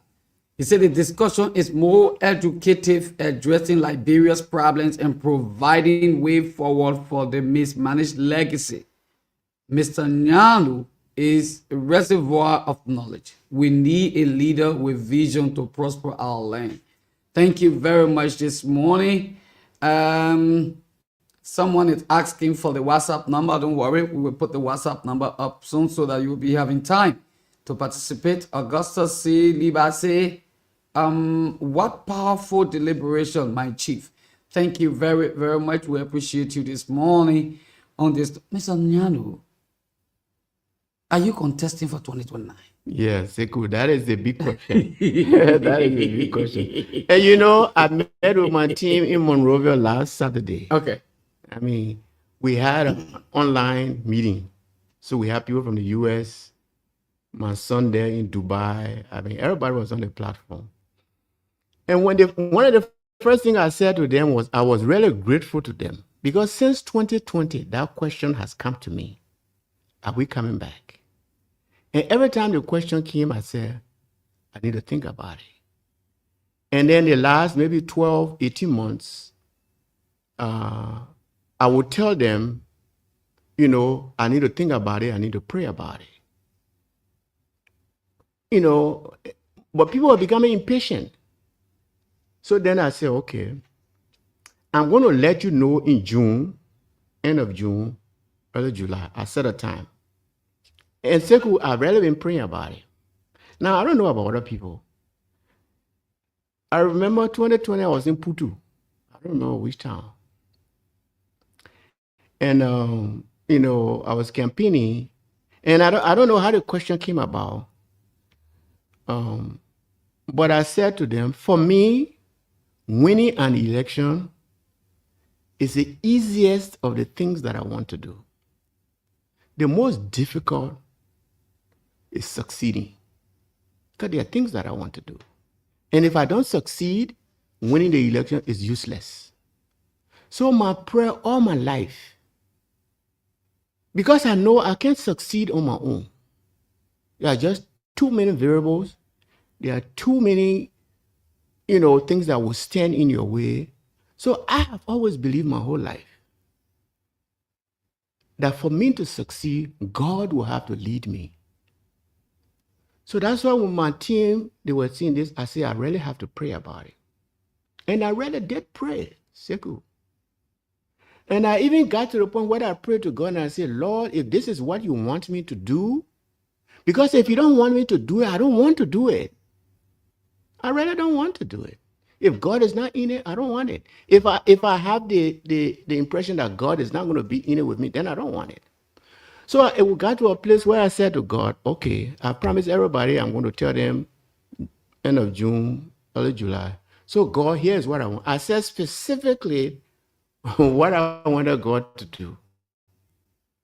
Speaker 1: He said the discussion is more educative, addressing Liberia's problems and providing way forward for the mismanaged legacy. Mr. NYANUE is a reservoir of knowledge. We need a leader with vision to prosper our land. Thank you very much this morning. Someone is asking for the WhatsApp number. Don't worry, we will put the WhatsApp number up soon so that you will be having time to participate. Augustus C. Libase, what powerful deliberation, my chief. Thank you very, very much. We appreciate you this morning on this. Mr. NYANUE, are you contesting for 2029?
Speaker 3: Yes, SHEKU, that is the big question. That is the big question. And you know, I met with my team in Monrovia last Saturday.
Speaker 1: Okay.
Speaker 3: I mean, we had an online meeting. So we had people from the US, my son there in Dubai. I mean, everybody was on the platform. And one of the first things I said to them was I was really grateful to them, because since 2020, that question has come to me. Are we coming back? And every time the question came, I said, I need to think about it. And then the last maybe 12, 18 months, I would tell them, you know, I need to think about it. I need to pray about it. You know, but people are becoming impatient. So then I said, okay, I'm going to let you know in June, end of June, early July. I set a time. And SHEKU, I've really been praying about it. Now, I don't know about other people. I remember 2020, I was in Putu. I don't know which town. And, you know, I was campaigning. And I don't know how the question came about. But I said to them, for me, winning an election is the easiest of the things that I want to do. The most difficult is succeeding, because there are things that I want to do. And if I don't succeed, winning the election is useless. So my prayer all my life, because I know I can't succeed on my own. There are just too many variables. There are too many, things that will stand in your way. So I have always believed my whole life that for me to succeed, God will have to lead me. So that's why when my team, they were seeing this, I said, I really have to pray about it. And I really did pray, SHEKU. And I even got to the point where I prayed to God and I said, Lord, if this is what you want me to do, because if you don't want me to do it, I don't want to do it. I really don't want to do it. If God is not in it, I don't want it. If I have the impression that God is not going to be in it with me, then I don't want it. So we got to a place where I said to God, okay, I promise everybody I'm going to tell them end of June, early July. So God, here's what I want. I said specifically what I wanted God to do.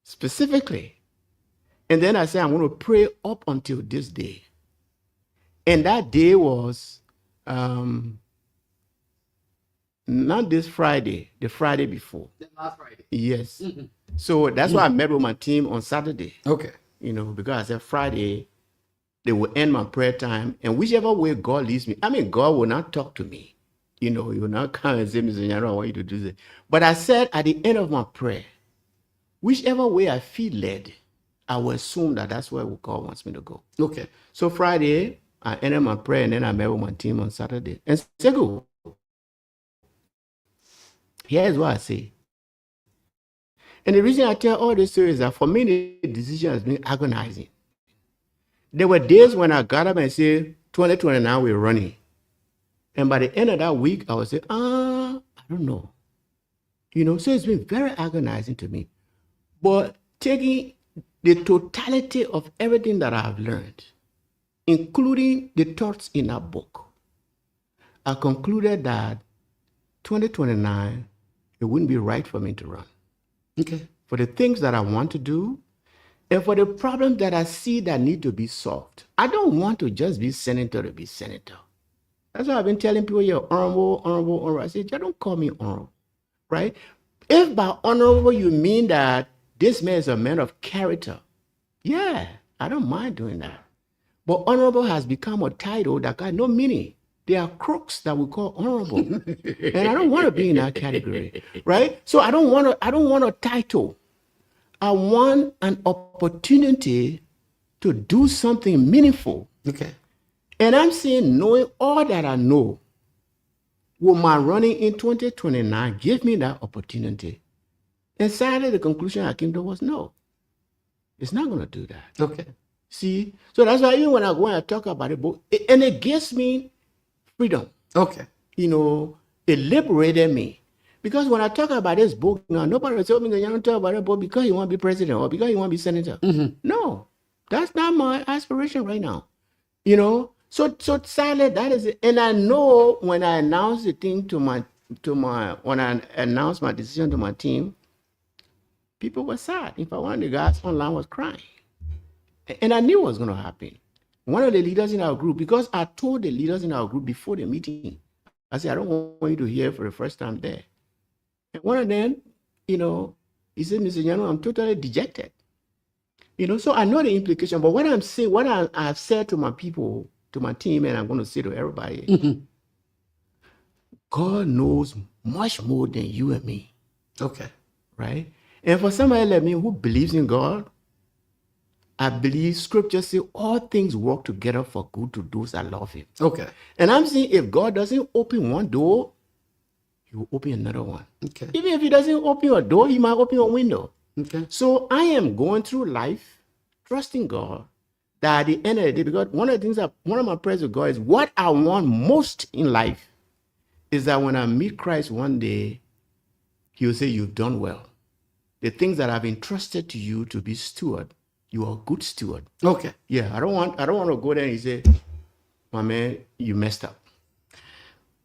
Speaker 3: Specifically. And then I said, I'm going to pray up until this day. And that day was not this Friday, the Friday before.
Speaker 1: The last Friday.
Speaker 3: Yes. Mm-hmm. So that's why I met with my team on Saturday.
Speaker 1: Okay.
Speaker 3: Because I said Friday, they will end my prayer time. And whichever way God leads me, God will not talk to me. He will not come and say, Mr. Nyanu, I want you to do this. But I said at the end of my prayer, whichever way I feel led, I will assume that that's where God wants me to go.
Speaker 1: Okay.
Speaker 3: So Friday, I ended my prayer and then I met with my team on Saturday. And SHEKU, here's what I say. And the reason I tell all this story is that for me, the decision has been agonizing. There were days when I got up and said, 2029, we're running. And by the end of that week, I would say, I don't know. So it's been very agonizing to me. But taking the totality of everything that I have learned, including the thoughts in that book, I concluded that 2029, it wouldn't be right for me to run.
Speaker 1: Okay.
Speaker 3: For the things that I want to do, and for the problems that I see that need to be solved. I don't want to just be senator to be senator. That's why I've been telling people, you're honorable. I said, don't call me honorable, right? If by honorable you mean that this man is a man of character, yeah, I don't mind doing that. But honorable has become a title that got no meaning. There are crooks that we call honorable. And I don't want to be in that category, right? So I don't want a title. I want an opportunity to do something meaningful.
Speaker 1: Okay.
Speaker 3: And I'm saying, knowing all that I know, will my running in 2029 give me that opportunity? And sadly, the conclusion I came to was no. It's not going to do that.
Speaker 1: Okay.
Speaker 3: See? So that's why even when I go and I talk about the book, and it gives me freedom.
Speaker 1: Okay.
Speaker 3: It liberated me. Because when I talk about this book, nobody will tell me that you don't talk about it book because you want to be president or because you want to be senator. Mm-hmm. No, that's not my aspiration right now. So sadly, that is it. And I know when I announced the thing when I announced my decision to my team, people were sad. In fact, one of the guys online was crying. And I knew what was going to happen. One of the leaders in our group, because I told the leaders in our group before the meeting, I said, I don't want you to hear for the first time there. And one of them, he said, Mr. Nyanu, I'm totally dejected. So I know the implication, but what I'm saying, what I've said to my people, to my team, and I'm going to say to everybody, mm-hmm. God knows much more than you and me.
Speaker 1: Okay.
Speaker 3: Right? And for somebody like me who believes in God, I believe scripture says all things work together for good to those that love him.
Speaker 1: Okay.
Speaker 3: And I'm saying if God doesn't open one door, he will open another one.
Speaker 1: Okay.
Speaker 3: Even if he doesn't open a door, he might open a window.
Speaker 1: Okay.
Speaker 3: So I am going through life trusting God that at the end of the day, because one of my prayers with God is what I want most in life is that when I meet Christ one day, he will say, you've done well. The things that I've entrusted to you to be steward, you are a good steward.
Speaker 1: Okay.
Speaker 3: Yeah, I don't want to go there and he say, my man, you messed up.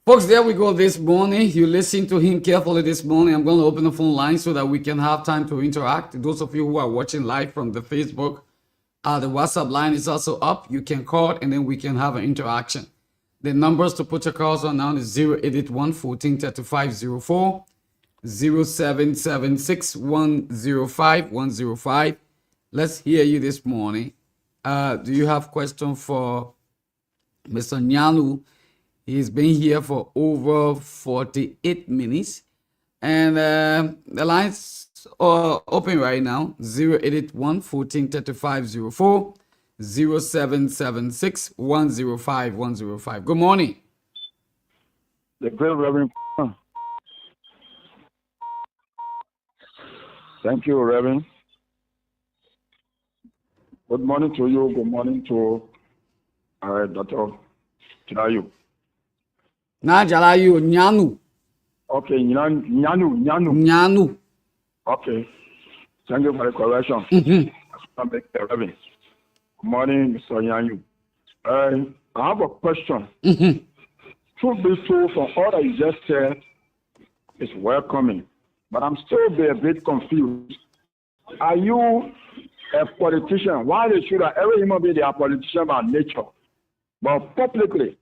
Speaker 1: Folks, there we go this morning. You listen to him carefully this morning. I'm going to open the phone line so that we can have time to interact. Those of you who are watching live from the Facebook, the WhatsApp line is also up. You can call and then we can have an interaction. The numbers to put your calls on now is 0881 143504, 0776 105 105. Let's hear you this morning. Do you have question for Mr. NYANUE? He's been here for over 48 minutes. And the lines are open right now. 0881 143504, 0776 105 105. Good morning.
Speaker 4: The great Reverend. Thank you, Reverend. Good morning to you. Good morning to Dr. Jalayu.
Speaker 1: Na Jalayu, NYANUE.
Speaker 4: Okay, NYANUE.
Speaker 1: NYANUE.
Speaker 4: Okay. Thank you for the correction. Reverend. Good morning, Mr. NYANUE. I have a question. Truth be told, from all that you just said, is welcoming. But I'm still a bit confused. Are you a politician? Why they should every human being they are politician by nature? But publicly,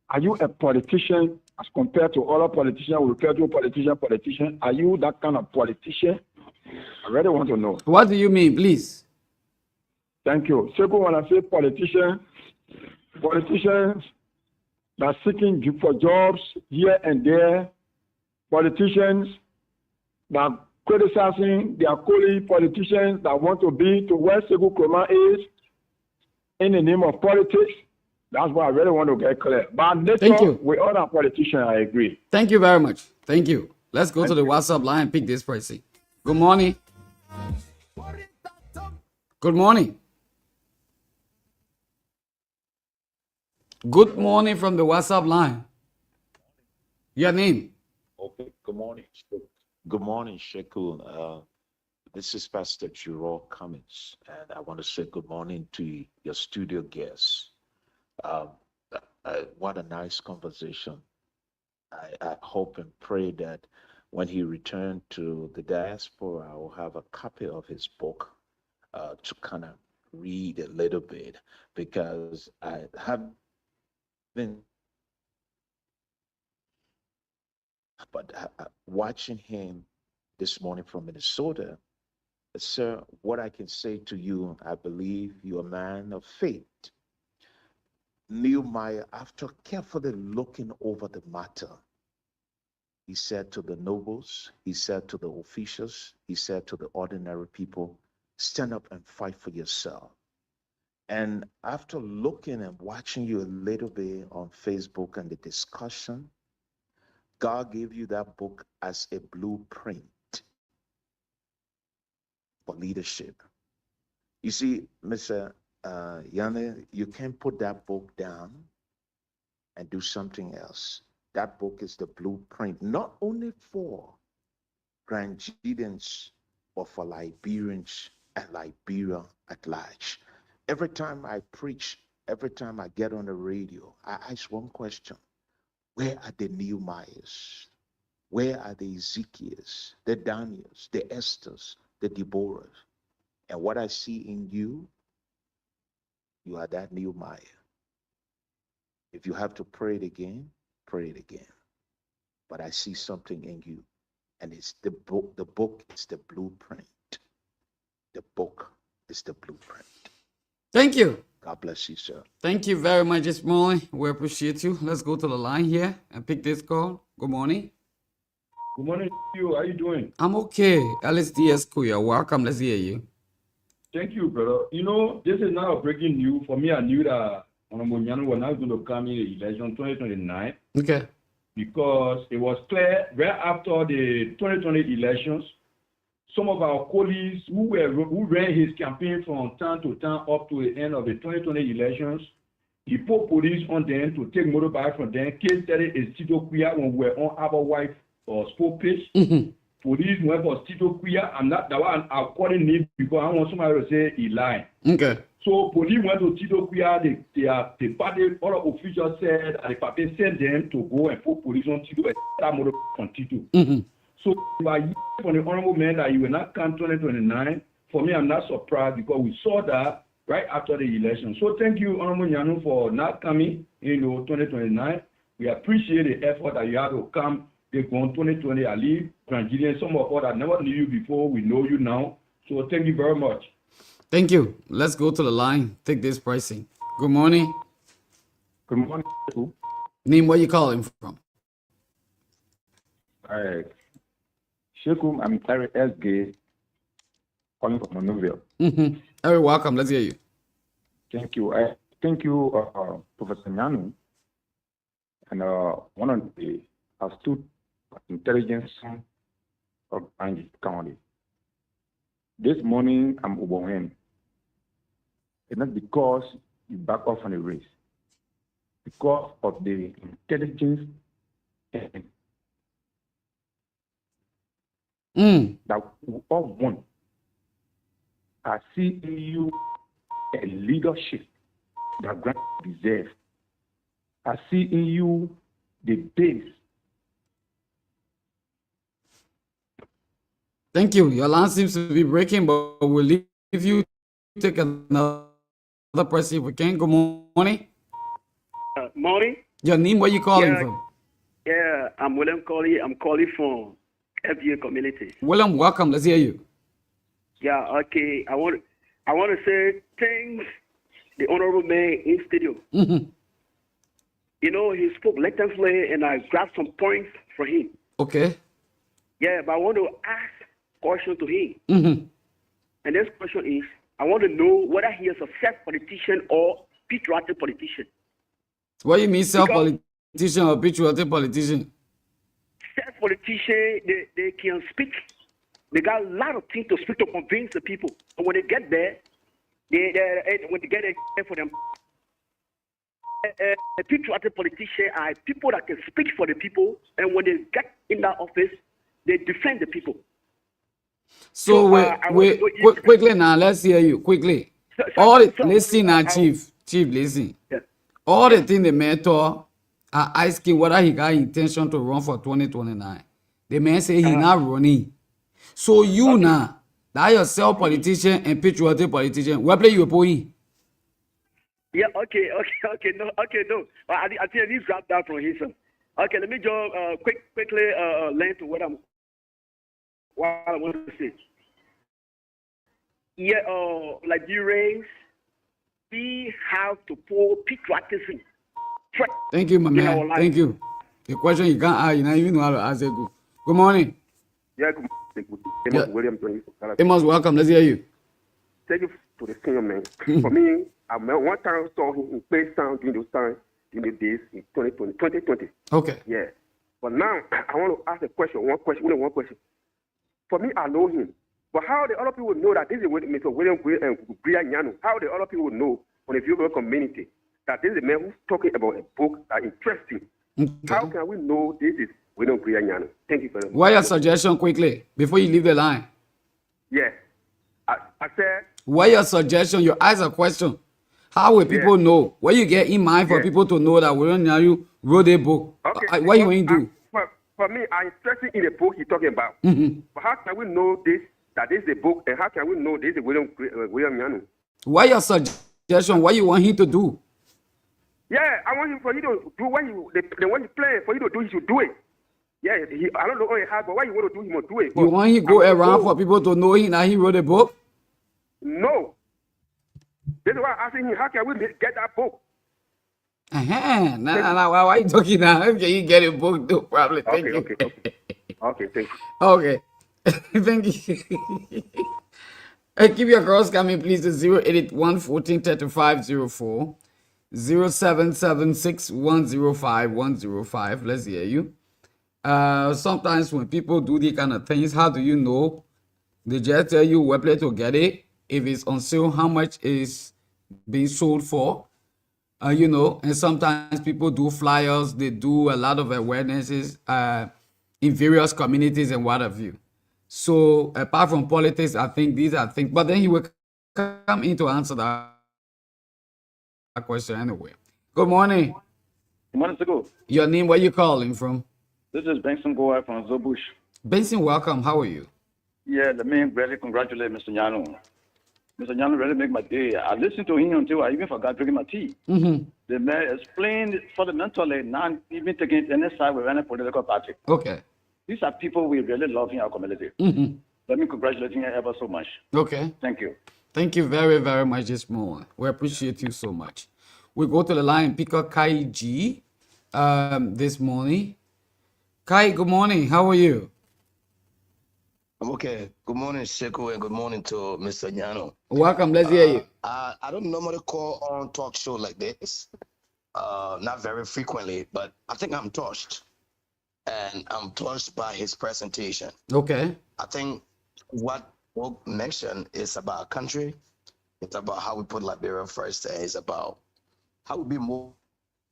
Speaker 4: are you a politician as compared to other politicians? We refer to politician. Are you that kind of politician? I really want to know.
Speaker 1: What do you mean, please?
Speaker 4: Thank you. Second, when I say politicians that are seeking for jobs here and there, politicians that criticizing their colleague politicians that want to be to where SHEKU KOROMAH is in the name of politics. That's what I really want to get clear. But nature, with other politicians, I agree.
Speaker 1: Thank you very much. Thank you. Let's go to the WhatsApp line and pick this person. Good morning. Good morning. Good morning from the WhatsApp line. Your name?
Speaker 5: Okay. Good morning. Good morning, SHEKU. This is Pastor Juro Cummins, and I want to say good morning to your studio guests. What a nice conversation. I hope and pray that when he returned to the diaspora, I will have a copy of his book to kind of read a little bit, because I have been, but watching him this morning from Minnesota, sir, what I can say to you, I believe you're a man of faith. Nehemiah, after carefully looking over the matter, he said to the nobles, he said to the officials, he said to the ordinary people, stand up and fight for yourself. And after looking and watching you a little bit on Facebook and the discussion, God gave you that book as a blueprint for leadership. You see, Mr. NYANUE, you can't put that book down and do something else. That book is the blueprint, not only for Ghanaians, but for Liberians and Liberia at large. Every time I preach, every time I get on the radio, I ask one question. Where are the Nehemiahs? Where are the Ezekiels, the Daniels, the Esthers, the Deborahs? And what I see in you, you are that Nehemiah. If you have to pray it again, pray it again. But I see something in you, and it's the book. The book is the blueprint. The book is the blueprint.
Speaker 1: Thank you.
Speaker 5: God bless you, sir.
Speaker 1: Thank you very much this morning. We appreciate you. Let's go to the line here and pick this call. Good morning.
Speaker 4: Good morning to you. How are you doing?
Speaker 1: I'm okay. LSDS Kuya, welcome. Let's hear you.
Speaker 4: Thank you, brother. You know, this is now a breaking news. For me, I knew that Honorable NYANUE was not going to come in the election 2029.
Speaker 1: Okay.
Speaker 4: Because it was clear right after the 2020 elections, some of our colleagues who ran his campaign from time to time up to the end of the 2020 elections, he put police on them to take motorbike from them. Case study is Tito Kuya when we were on our wife sport page. Police went for Tito Kuya. I'm not that one. I'm calling him because I want somebody to say he lied.
Speaker 1: Okay.
Speaker 4: So police went to Tito Kuya, the party, all of officials said, and the party sent them to go and put police on Tito and start more on Tito. So if I hear from the honorable man that you will not come 2029, for me, I'm not surprised because we saw that right after the election. So thank you, Honorable NYANUE, for not coming in 2029. We appreciate the effort that you have to come. They go on 2020, I leave Nigerians, some of us that never knew you before, we know you now. So thank you very much.
Speaker 1: Thank you. Let's go to the line. Take this pricing. Good morning.
Speaker 6: Good morning.
Speaker 1: Name, where you calling from?
Speaker 6: Sheku, I'm Terry S. Gay, calling from Monrovia.
Speaker 1: Very welcome. Let's hear you.
Speaker 6: Thank you. Thank you, Professor NYANUE, and one of the astute intelligence of Angie County. This morning, I'm overwhelmed. It's not because you back off on the race, because of the intelligence that we all want. I see in you a leadership that Grant deserves. I see in you the base.
Speaker 1: Thank you. Your line seems to be breaking, but we'll leave you. Take another person if we can. Good morning.
Speaker 7: Morning.
Speaker 1: Your name, where you calling from?
Speaker 7: Yeah, I'm William Colley. I'm calling from FBA community.
Speaker 1: William, welcome. Let's hear you.
Speaker 7: Yeah, okay. I want to say thanks the honorable man in studio. You know, he spoke lengthily, and I grabbed some points for him.
Speaker 1: Okay.
Speaker 7: Yeah, but I want to ask question to him. And this question is, I want to know whether he is a self-politician or patriotic politician.
Speaker 1: What do you mean self-politician or patriotic politician?
Speaker 7: Self-politician, they can speak. They got a lot of things to speak to convince the people. And when they get there, when they get there for them, a patriotic politician are people that can speak for the people, and when they get in that office, they defend the people.
Speaker 1: So wait, quickly now, let's hear you, quickly. Listen now, Chief, listen.
Speaker 7: Yeah.
Speaker 1: All the things the mentor are asking whether he got intention to run for 2029. The man say he not running. So you now, that yourself politician and patriotic politician, where play you playing?
Speaker 7: Yeah, okay, no. I think I need to grab that from him, sir. Okay, let me just quickly learn to what I want to say. Yeah, Nigerians, we have to pull patriotism.
Speaker 1: Thank you, my man. Thank you. The question you can't ask, you don't even know how to ask it. Good morning.
Speaker 8: Yeah, good morning. William.
Speaker 1: Amos, welcome. Let's hear you.
Speaker 8: Thank you for the senior man. For me, I one time saw him in Place Sound during those times, in the days in 2020.
Speaker 1: Okay.
Speaker 8: Yeah. But now, I want to ask a question, only one question. For me, I know him. But how the other people know that this is Mr. William NYANUE? How the other people know on the viewer community that this is a man who's talking about a book that interests him? Okay. How can we know this is William NYANUE? Thank you very much.
Speaker 1: What your suggestion quickly before you leave the line?
Speaker 8: Yeah. I said.
Speaker 1: What your suggestion? You ask a question. How will people know? What you get in mind for people to know that William NYANUE wrote a book?
Speaker 8: Okay.
Speaker 1: What you want to do?
Speaker 8: For me, I'm interested in the book he's talking about. But how can we know this? That this is a book, and how can we know this is William NYANUE?
Speaker 1: What your suggestion? What you want him to do?
Speaker 8: Yeah, I want him for you to do what the one he playing for you to do. He should do it. Yeah, I don't know how he has, but what you want to do, he must do it.
Speaker 1: You want him to go around for people to know him that he wrote a book?
Speaker 8: No. This is why I'm asking him. How can we get that book?
Speaker 1: Nah, why are you talking now? How can you get a book too? Probably.
Speaker 8: Okay, thank you.
Speaker 1: Okay. Thank you. Keep your calls coming, please, to 081 14 35 04, 0776 105 105. Let's hear you. Sometimes when people do these kind of things, how do you know? They just tell you where play to get it. If it's on sale, how much is being sold for? And sometimes people do flyers. They do a lot of awarenesses in various communities and what have you. So apart from politics, I think these are things. But then he will come in to answer that question anyway. Good morning.
Speaker 9: Good morning, Seko.
Speaker 1: Your name, where you calling from?
Speaker 9: This is Benson Goa from Zobush.
Speaker 1: Benson, welcome. How are you?
Speaker 9: Yeah, let me really congratulate Mr. Nyanu. Mr. Nyanu really make my day. I listened to him until I even forgot drinking my tea.
Speaker 1: Mm-hmm.
Speaker 9: The man explained fundamentally, not even taking any side with any political party.
Speaker 1: Okay.
Speaker 9: These are people we really love in our community.
Speaker 1: Mm-hmm.
Speaker 9: Let me congratulate him ever so much.
Speaker 1: Okay.
Speaker 9: Thank you.
Speaker 1: Thank you very, very much this morning. We appreciate you so much. We go to the line, pick up Kai G this morning. Kai, good morning. How are you?
Speaker 10: I'm okay. Good morning, Sheku, and good morning to Mr. Nyanu.
Speaker 1: Welcome. Let's hear you.
Speaker 10: I don't normally call on talk show like this, not very frequently, but I think I'm touched, and I'm touched by his presentation.
Speaker 1: Okay.
Speaker 10: I think what Bob mentioned is about our country. It's about how we put Liberia first, and it's about how we be more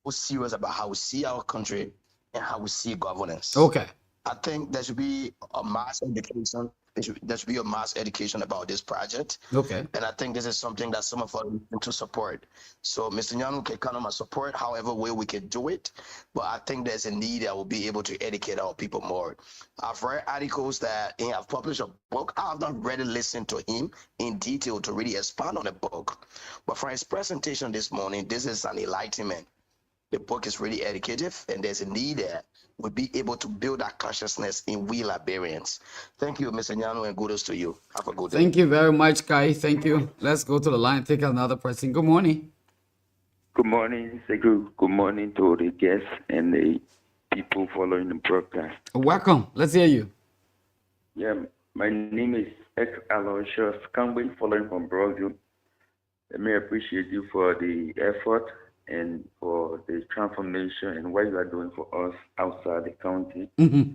Speaker 10: serious about how we see our country and how we see governance.
Speaker 1: Okay.
Speaker 10: I think there should be a mass education. There should be a mass education about this project.
Speaker 1: Okay.
Speaker 10: And I think this is something that some of us need to support. So Mr. Nyanu can kind of support however way we can do it. But I think there's a need that will be able to educate our people more. I've read articles that he have published a book. I have not really listened to him in detail to really expand on the book. But from his presentation this morning, this is an enlightenment. The book is really educative, and there's a need there. We'll be able to build that consciousness in we Liberians. Thank you, Mr. Nyanu, and kudos to you. Have a good day.
Speaker 1: Thank you very much, Kai. Thank you. Let's go to the line, take another person. Good morning.
Speaker 11: Good morning, Segu. Good morning to the guests and the people following the broadcast.
Speaker 1: Welcome. Let's hear you.
Speaker 11: Yeah, my name is X Aloysius Kangwe, following from Broadview. Let me appreciate you for the effort and for the transformation and what you are doing for us outside the county.
Speaker 1: Mm-hmm.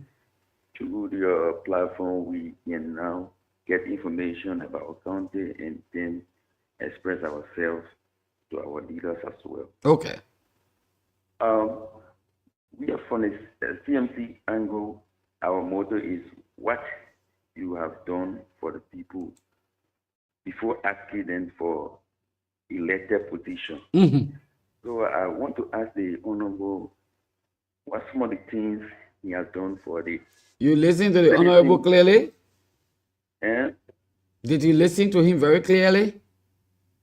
Speaker 11: Through your platform, we can now get information about our county and then express ourselves to our leaders as well.
Speaker 1: Okay.
Speaker 11: We are from the CMC angle. Our motto is what you have done for the people before asking them for elected position.
Speaker 1: Mm-hmm.
Speaker 11: So I want to ask the Honorable what some of the things he has done for the...
Speaker 1: You listen to the Honorable clearly?
Speaker 11: And
Speaker 1: did you listen to him very clearly?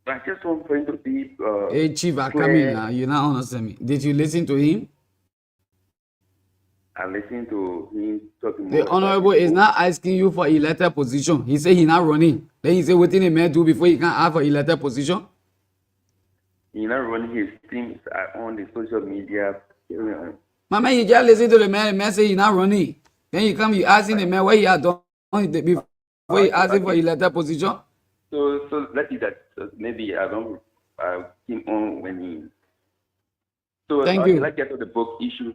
Speaker 11: I just want for him to be...
Speaker 1: hey, Chief, I come in now. You now understand me. Did you listen to him?
Speaker 11: I listened to him talking
Speaker 1: The Honorable is not asking you for elected position. He said he's not running. Then he said, what did a man do before he can ask for elected position?
Speaker 11: He's not running his teams on the social media.
Speaker 1: My man, you just listen to the man. The man say he's not running. Then you come, you asking the man what he had done before he asked for elected position.
Speaker 11: So let's see that maybe I came on when he... So
Speaker 1: thank you.
Speaker 11: Let's get to the book issue.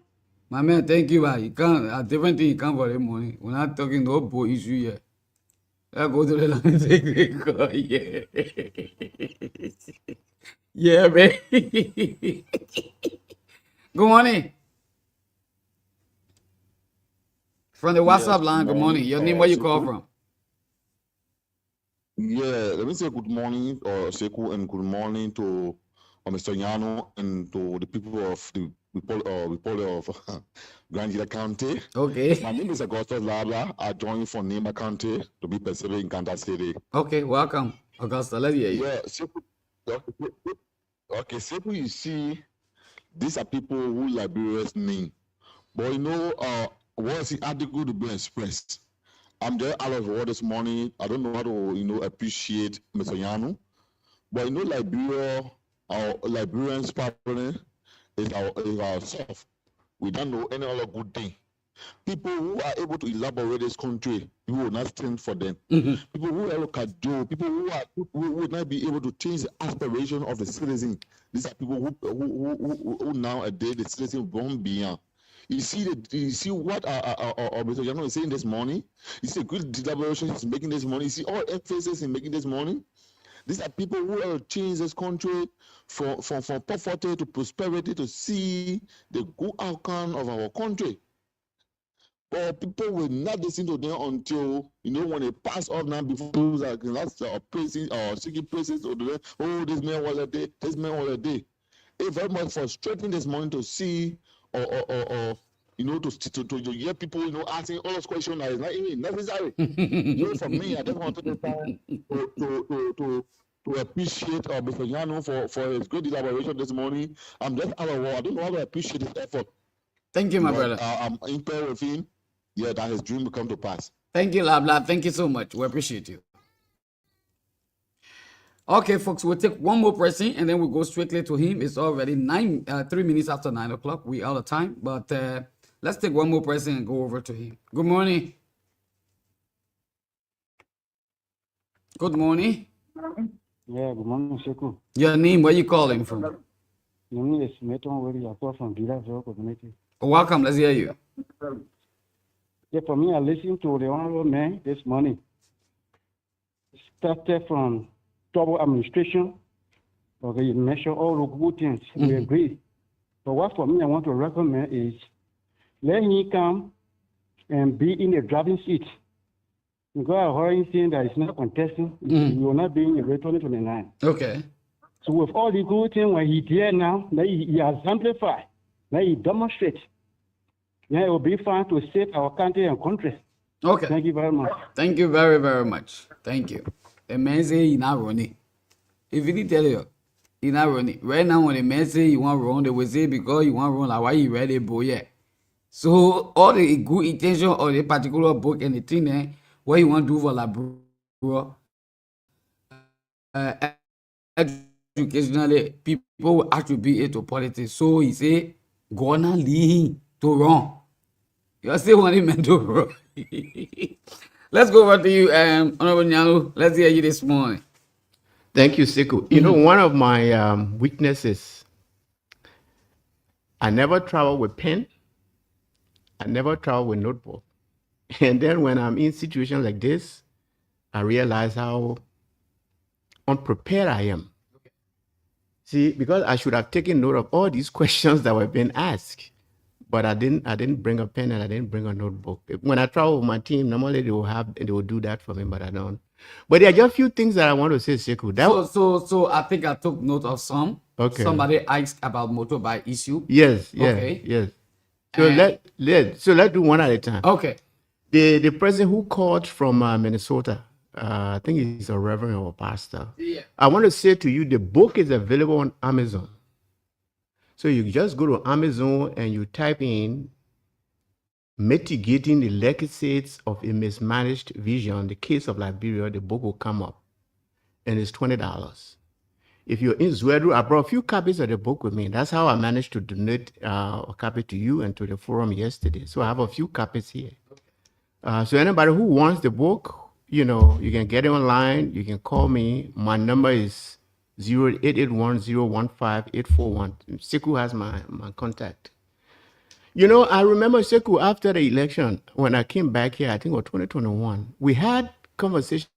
Speaker 1: My man, thank you. You can't, a different thing you can't for the money. We're not talking no book issue yet. Let's go to the line and take the call. Yeah. Yeah, man. Good morning. From the WhatsApp line, good morning. Your name, where you call from?
Speaker 12: Yeah, let me say good morning, Sheku, and good morning to Mr. Nyanu and to the people of the people of Grand GEDEH County.
Speaker 1: Okay.
Speaker 12: My name is Augustus Labla. I joined from Nema County to be Pacific in Kansas City.
Speaker 1: Okay, welcome, Augusta. Let's hear you.
Speaker 12: Yeah, Sheku, you see, these are people who Liberians name. But you know, what's the article to be expressed? I'm just out of word this morning. I don't know how to, appreciate Mr. Nyanu. But you know, Liberia, our Liberians problem is ourselves. We don't know any other good thing. People who are able to elaborate this country, we will not stand for them.
Speaker 1: Mm-hmm.
Speaker 12: People who are do, people who will not be able to change the aspiration of the citizen. These are people who nowadays the citizen born beyond. You see what Mr. Nyanu is saying this morning. You see good deliberation he's making this morning. You see all emphasis in making this morning. These are people who will change this country from poverty to prosperity to see the good outcome of our country. But people will not listen to them until, when they pass off now before those are praising or seeking praises to them. Oh, this man was a day, this man was a day. It's very much frustrating this morning to see or you know, to hear people, you know, asking all those questions that is not even necessary. So for me, I just want to take time to appreciate Mr. Yanu for his good elaboration this morning. I'm just out of word. I don't know how to appreciate his effort.
Speaker 1: Thank you, my brother.
Speaker 12: I'm in prayer with him. Yeah, that his dream will come to pass.
Speaker 1: Thank you, Lab. Thank you so much. We appreciate you. Okay, folks, we'll take one more person and then we'll go strictly to him. It's already 3 minutes after 9 o'clock. We out of time, but let's take one more person and go over to him. Good morning. Good morning.
Speaker 13: Yeah, good morning, Sheku.
Speaker 1: Your name, where you calling from?
Speaker 13: My name is Meton Weri. I call from Biraville community.
Speaker 1: Welcome, let's hear you.
Speaker 13: Yeah, for me, I listened to the honorable man this morning. It started from double administration. Okay, you mentioned all the good things. We agree. But what for me I want to recommend is let him come and be in the driving seat. Because I heard him saying that it's not contesting. He will not be in the 2029.
Speaker 1: Okay.
Speaker 13: So with all the good things when he there now, that he exemplified, that he demonstrates, yeah, it will be fine to save our country and country.
Speaker 1: Okay.
Speaker 13: Thank you very much.
Speaker 1: Thank you very, very much. Thank you. The man say he not running. If he did tell you, he not running. Right now, when the man say he want run, they will say because you want run, like why you ready, boy? Yeah. So all the good intention of the particular book and the thing there, what you want to do for like bro, educationally, people will attribute it to politics. So he say, gonna lead him to run. You still want him to run. Let's go over to you, Honorable Nyanu. Let's hear you this morning.
Speaker 3: Thank you, Sekou. You know, one of my weaknesses, I never travel with pen. I never travel with notebook. And then when I'm in situations like this, I realize how unprepared I am. Okay. See, because I should have taken note of all these questions that were being asked, but I didn't bring a pen and I didn't bring a notebook. When I travel with my team, normally they will do that for me, but I don't. But there are just a few things that I want to say, Sheku.
Speaker 1: So I think I took note of some.
Speaker 3: Okay.
Speaker 1: Somebody asked about motorbike issue.
Speaker 3: Yes. Yeah.
Speaker 1: Okay.
Speaker 3: Yes. So let's do one at a time.
Speaker 1: Okay.
Speaker 3: The person who called from Minnesota, I think he's a reverend or a pastor.
Speaker 1: Yeah.
Speaker 3: I want to say to you, the book is available on Amazon. So you just go to Amazon and you type in Mitigating the Legacies of a Mismanaged Vision, the Case of Liberia, the book will come up. And it's $20. If you're in Zwedu, I brought a few copies of the book with me. That's how I managed to donate a copy to you and to the forum yesterday. So I have a few copies here. So anybody who wants the book, you know, you can get it online. You can call me. My number is 0881-015-841. Sekou has my contact. You know, I remember, Sekou, after the election, when I came back here, I think it was 2021, we had conversation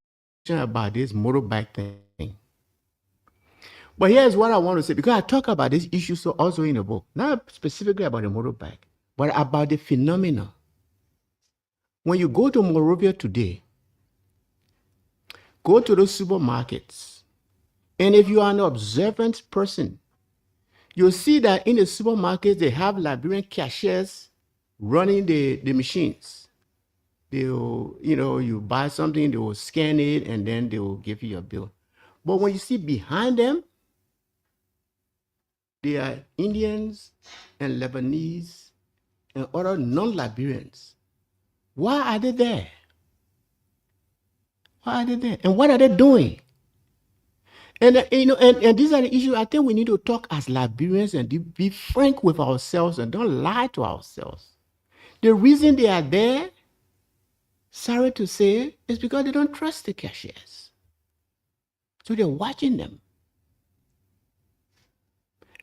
Speaker 3: about this motorbike thing. But here's what I want to say, because I talk about this issue so also in the book, not specifically about the motorbike, but about the phenomenon. When you go to Monrovia today, go to those supermarkets, and if you are an observant person, you'll see that in the supermarkets, they have Liberian cashiers running the machines. They'll, you know, you buy something, they will scan it, and then they will give you your bill. But when you see behind them, they are Indians and Lebanese and other non-Liberians. Why are they there? Why are they there? And what are they doing? And you know, and these are the issues I think we need to talk as Liberians and be frank with ourselves and don't lie to ourselves. The reason they are there, sorry to say, is because they don't trust the cashiers. So they're watching them.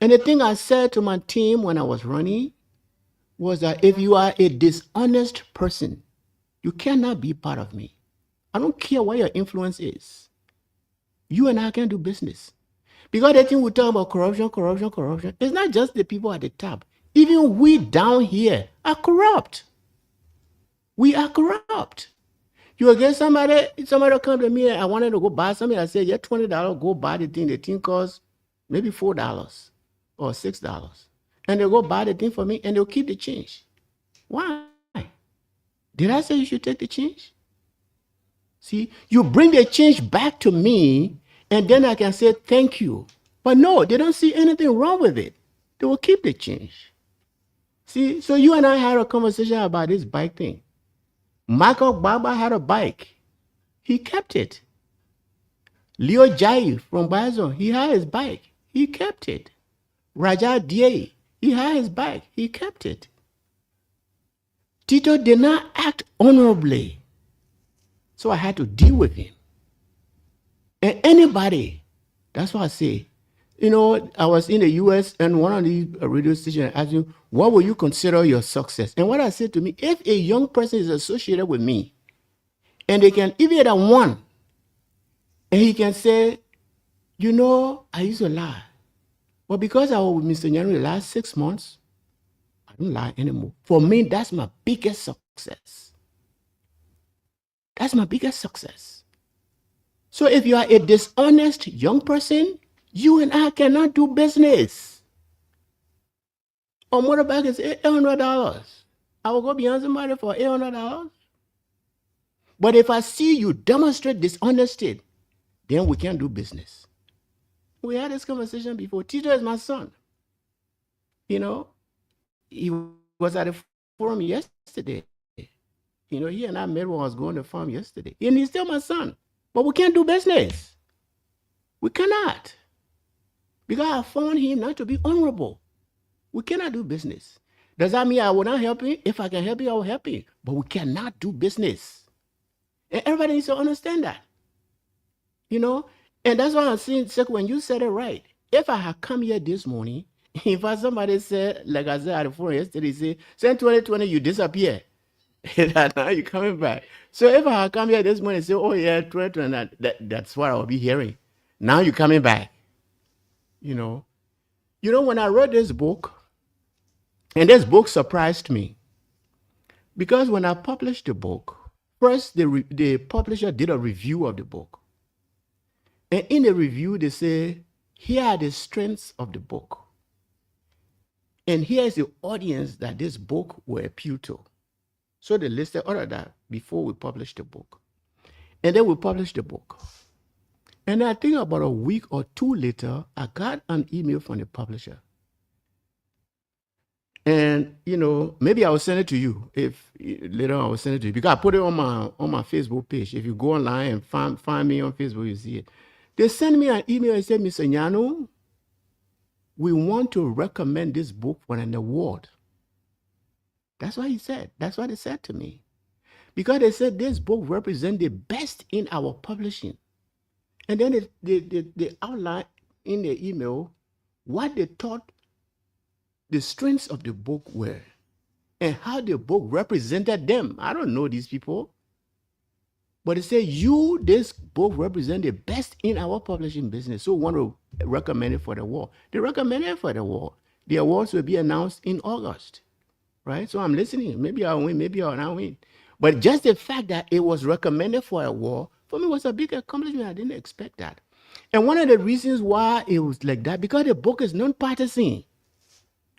Speaker 3: And the thing I said to my team when I was running was that if you are a dishonest person, you cannot be part of me. I don't care what your influence is. You and I can do business. Because the thing we talk about corruption. It's not just the people at the top. Even we down here are corrupt. We are corrupt. You will get somebody come to me, I wanted to go buy something. I said, yeah, $20, go buy the thing. The thing costs maybe $4. or $6. And they'll go buy the thing for me and they'll keep the change. Why? Did I say you should take the change? See, you bring the change back to me and then I can say thank you. But no, they don't see anything wrong with it. They will keep the change. See, so you and I had a conversation about this bike thing. Michael Baba had a bike. He kept it. Leo Jai from Bazon, he had his bike. He kept it. Raja Die, he had his bike. He kept it. Tito did not act honorably. So I had to deal with him. And anybody, that's why I say, you know, I was in the US and one of the radio stations asked me, what will you consider your success? And what I said to me, if a young person is associated with me and they can, even at one, and he can say, you know, I used to lie. But because I was with Mr. NYANUE the last 6 months, I don't lie anymore. For me, that's my biggest success. That's my biggest success. So if you are a dishonest young person, you and I cannot do business. A motorbike is $800. I will go behind somebody for $800. But if I see you demonstrate dishonesty, then we can't do business. We had this conversation before. Tito is my son. You know, he was at a forum yesterday. You know, he and I met when I was going to the farm yesterday. And he's still my son. But we can't do business. We cannot. Because I found him not to be honorable. We cannot do business. Does that mean I will not help him? If I can help you, I will help you. But we cannot do business. And everybody needs to understand that. You know? And that's why I'm saying, SHEKU, when you said it right. If I had come here this morning, if somebody said, like I said at the forum yesterday, say, since 2020, you disappear. Now you're coming back. So if I had come here this morning and say, oh yeah, 2020, that's what I'll be hearing. Now you're coming back. You know, when I read this book, and this book surprised me, because when I published the book, first the publisher did a review of the book. And in the review, they say, here are the strengths of the book. And here's the audience that this book will appeal to. So they listed all of that before we published the book. And then we published the book. And I think about a week or two later, I got an email from the publisher. And, you know, maybe I will send it to you. If later on I will send it to you. Because I put it on my Facebook page. If you go online and find me on Facebook, you see it. They sent me an email and said, Mr. NYANUE, we want to recommend this book for an award. That's what he said. That's what they said to me. Because they said this book represents the best in our publishing. And then they outlined in the email what they thought the strengths of the book were and how the book represented them. I don't know these people. But they say, this book represents the best in our publishing business. So we want to recommend it for the award. They recommended it for the award. The awards will be announced in August. Right? So I'm listening. Maybe I'll win, maybe I'll not win. But just the fact that it was recommended for a award, for me, was a big accomplishment. I didn't expect that. And one of the reasons why it was like that, because the book is non-partisan.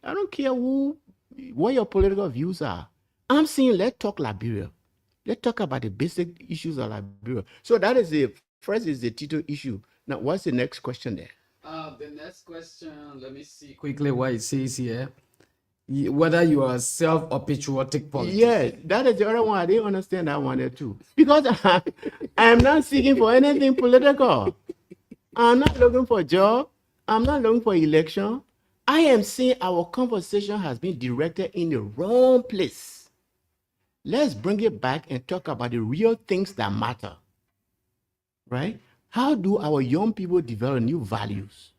Speaker 3: I don't care what your political views are. I'm saying, let's talk Liberia. Let's talk about the basic issues of Liberia. So that is first is the Tito issue. Now, what's the next question there?
Speaker 1: The next question, let me see quickly what it says here. Whether you are self or patriotic politician.
Speaker 3: Yeah, that is the other one. I didn't understand that one there too. Because I am not seeking for anything political. I'm not looking for a job. I'm not looking for election. I am saying our conversation has been directed in the wrong place. Let's bring it back and talk about the real things that matter. Right? How do our young people develop new values?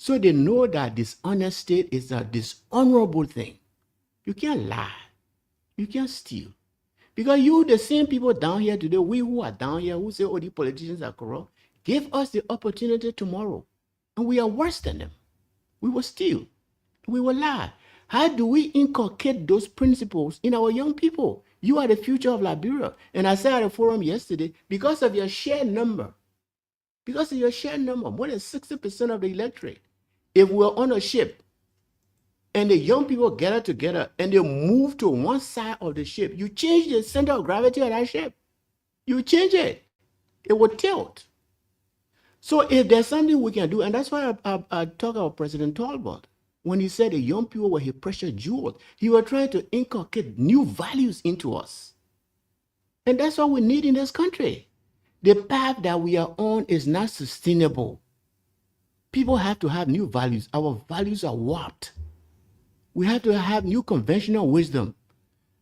Speaker 3: So they know that dishonesty is a dishonorable thing. You can't lie. You can't steal. Because the same people down here today, we who are down here, who say, oh, the politicians are corrupt, give us the opportunity tomorrow. And we are worse than them. We will steal. We will lie. How do we inculcate those principles in our young people? You are the future of Liberia. And I said at the forum yesterday, because of your share number, more than 60% of the electorate, if we're on a ship and the young people gather together and they move to one side of the ship, you change the center of gravity of that ship. You change it. It will tilt. So if there's something we can do, and that's why I talk about President Talbot, when he said the young people were his precious jewels, he was trying to inculcate new values into us. And that's what we need in this country. The path that we are on is not sustainable. People have to have new values. Our values are warped. We have to have new conventional wisdom.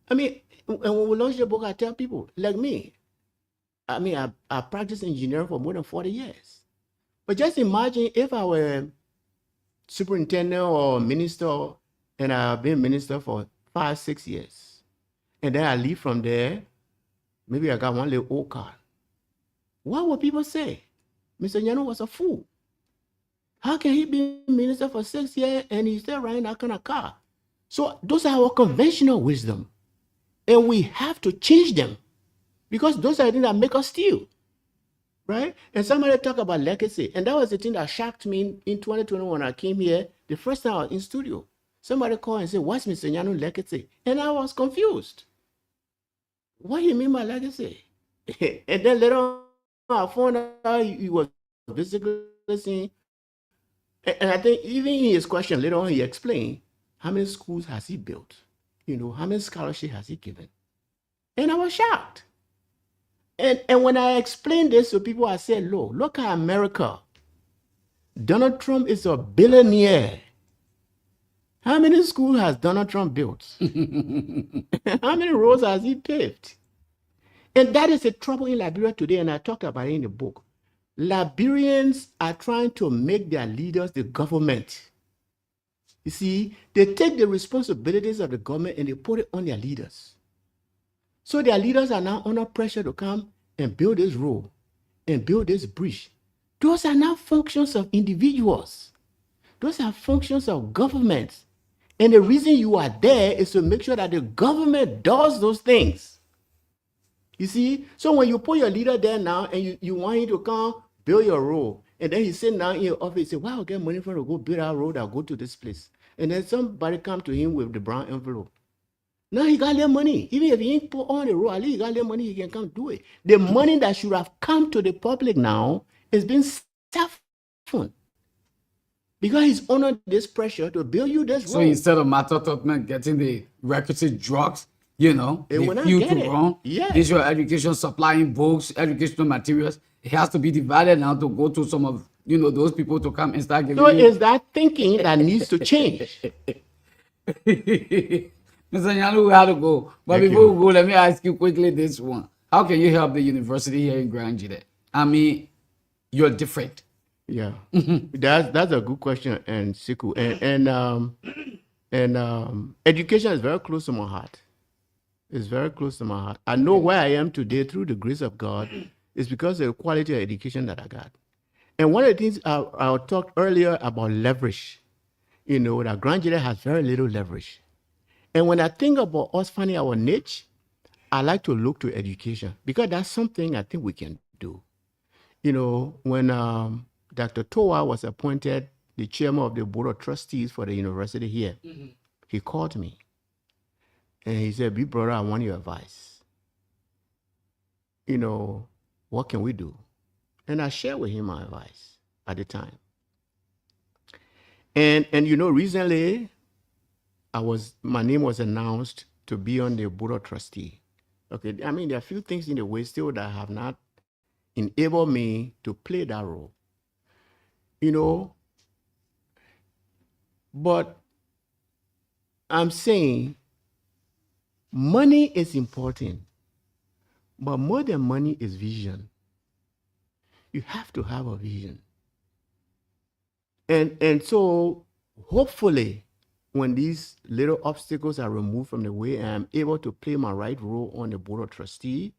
Speaker 3: I mean, and when we launch the book, I tell people, like me, I practiced engineering for more than 40 years. But just imagine if I were superintendent or minister, and I've been minister for 5, 6 years. And then I leave from there, maybe I got one little old car. What would people say? Mr. NYANUE was a fool. How can he be minister for 6 years and he's still riding that kind of car? So those are our conventional wisdom. And we have to change them because those are the things that make us steal. Right? And somebody talk about legacy. And that was the thing that shocked me in 2021 when I came here, the first time I was in studio. Somebody called and said, what's Mr. NYANUE legacy? And I was confused. What do you mean by legacy? And then later on, I found out he was basically saying, and I think even in his question later on, he explained how many schools has he built? How many scholarships has he given? And I was shocked. And when I explained this to people, I said, look at America. Donald Trump is a billionaire. How many schools has Donald Trump built? How many roads has he paved? And that is the trouble in Liberia today, and I talked about it in the book. Liberians are trying to make their leaders the government. You see, they take the responsibilities of the government and they put it on their leaders. So their leaders are now under pressure to come and build this road and build this bridge. Those are not functions of individuals. Those are functions of governments. And the reason you are there is to make sure that the government does those things. You see? So when you put your leader there now and you want him to come build your road, and then he's sitting down in your office and say, wow, I'll get money for him to go build our road, I'll go to this place. And then somebody come to him with the brown envelope. Now he got their money. Even if he ain't put on the road, at least he got their money, he can come do it. The money that should have come to the public now is being siphoned. Because he's under this pressure to build you this road.
Speaker 1: So instead of Matter Totman getting the requisite drugs, the fuel to run, visual education, supplying books, educational materials, it has to be divided now to go to some of those people to come and start giving.
Speaker 3: So it's that thinking that needs to change.
Speaker 1: Mr. NYANUE, we have to go. But before we go, let me ask you quickly this one. How can you help the university here in Grand GEDEH? I mean, you're different.
Speaker 3: Yeah, that's a good question, and SHEKU, and education is very close to my heart. It's very close to my heart. I know where I am today through the grace of God is because of the quality of education that I got. And one of the things I talked earlier about leverage, that Grand GEDEH has very little leverage. And when I think about us finding our niche, I like to look to education because that's something I think we can do. When Dr. Towa was appointed the chairman of the board of trustees for the university here, he called me and he said, big brother, I want your advice. What can we do? And I shared with him my advice at the time. And recently, my name was announced to be on the board of trustee. Okay, I mean, there are a few things in the way still that have not enabled me to play that role. But I'm saying money is important, but more than money is vision. You have to have a vision. And so hopefully when these little obstacles are removed from the way and I'm able to play my right role on the board of trustee,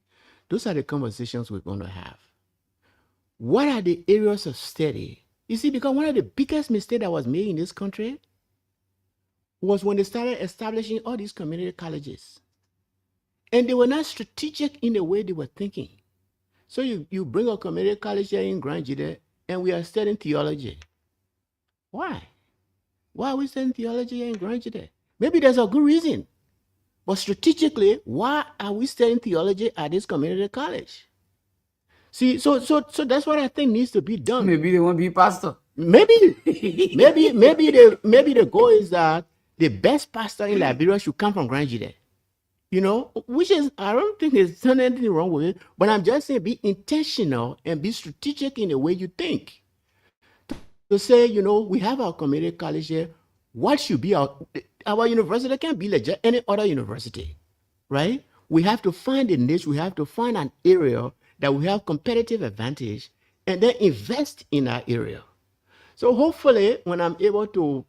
Speaker 3: those are the conversations we're going to have. What are the areas of study? You see, because one of the biggest mistakes that was made in this country was when they started establishing all these community colleges. And they were not strategic in the way they were thinking. So you bring a community college here in Grand GEDEH and we are studying theology. Why? Why are we studying theology in Grand GEDEH? Maybe there's a good reason. But strategically, why are we studying theology at this community college? See, so that's what I think needs to be done.
Speaker 1: Maybe they want to be pastor.
Speaker 3: Maybe the goal is that the best pastor in Liberia should come from Grand GEDEH. You know, which is, I don't think there's anything wrong with it, but I'm just saying be intentional and be strategic in the way you think. To say, you know, we have our community college here. What should be our university can't be like any other university, right? We have to find a niche. We have to find an area that we have competitive advantage and then invest in that area. So hopefully when I'm able to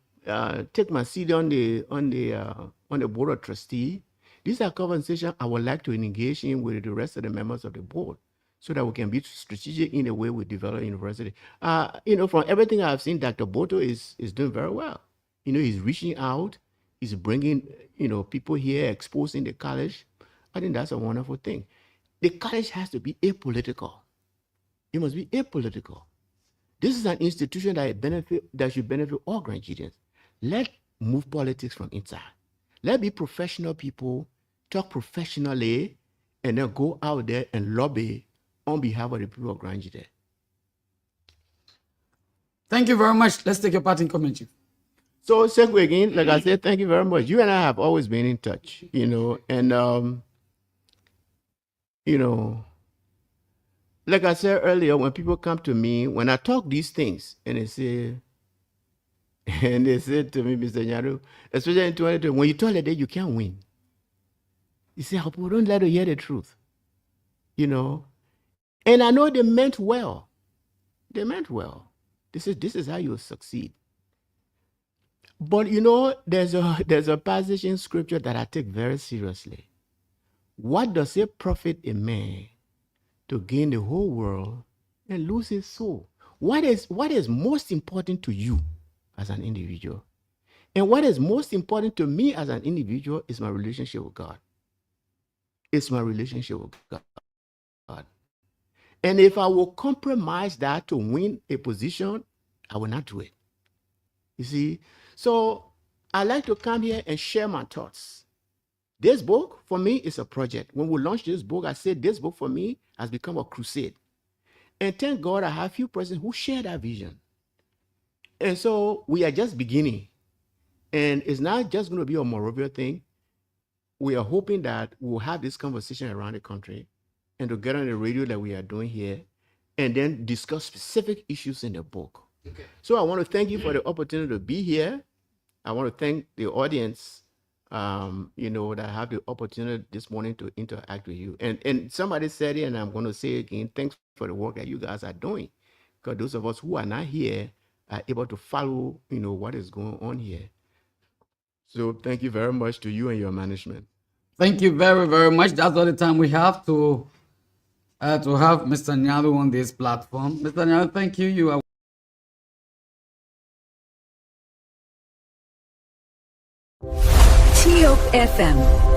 Speaker 3: take my seat on the board of trustees, these are conversations I would like to engage in with the rest of the members of the board so that we can be strategic in the way we develop university. You know, from everything I've seen, Dr. Boto is doing very well. You know, he's reaching out, he's bringing, you know, people here, exposing the college. I think that's a wonderful thing. The college has to be apolitical. It must be apolitical. This is an institution that should benefit all Grand GEDEHs. Let's move politics from inside. Let's be professional people, talk professionally, and then go out there and lobby on behalf of the people of Grand GEDEH.
Speaker 1: Thank you very much. Let's take a part in comment, Chief.
Speaker 3: So, SHEKU again, like I said, thank you very much. You and I have always been in touch, you know, and, you know, like I said earlier, when people come to me, when I talk these things, and they say to me, Mr. NYANUE, especially in 2020, when you tell them that you can't win, you say, oh, don't let them hear the truth, you know. And I know they meant well. They meant well. This is how you succeed. But you know, there's a passage in scripture that I take very seriously. What does it profit a man to gain the whole world and lose his soul? What is most important to you as an individual? And what is most important to me as an individual is my relationship with God. It's my relationship with God. And if I will compromise that to win a position, I will not do it. You see? So I like to come here and share my thoughts. This book, for me, is a project. When we launched this book, I said this book for me has become a crusade. And thank God I have a few persons who share that vision. And so we are just beginning. And it's not just going to be a Morovia thing. We are hoping that we'll have this conversation around the country and to get on the radio that we are doing here and then discuss specific issues in the book. Okay. So I want to thank you for the opportunity to be here. I want to thank the audience, you know, that have the opportunity this morning to interact with you. And somebody said it, and I'm going to say it again, thanks for the work that you guys are doing. Because those of us who are not here are able to follow, you know, what is going on here. So thank you very much to you and your management.
Speaker 1: Thank you very, very much. That's all the time we have to have Mr. NYANUE on this platform. Mr. NYANUE, thank you. You are
Speaker 2: TOP FM.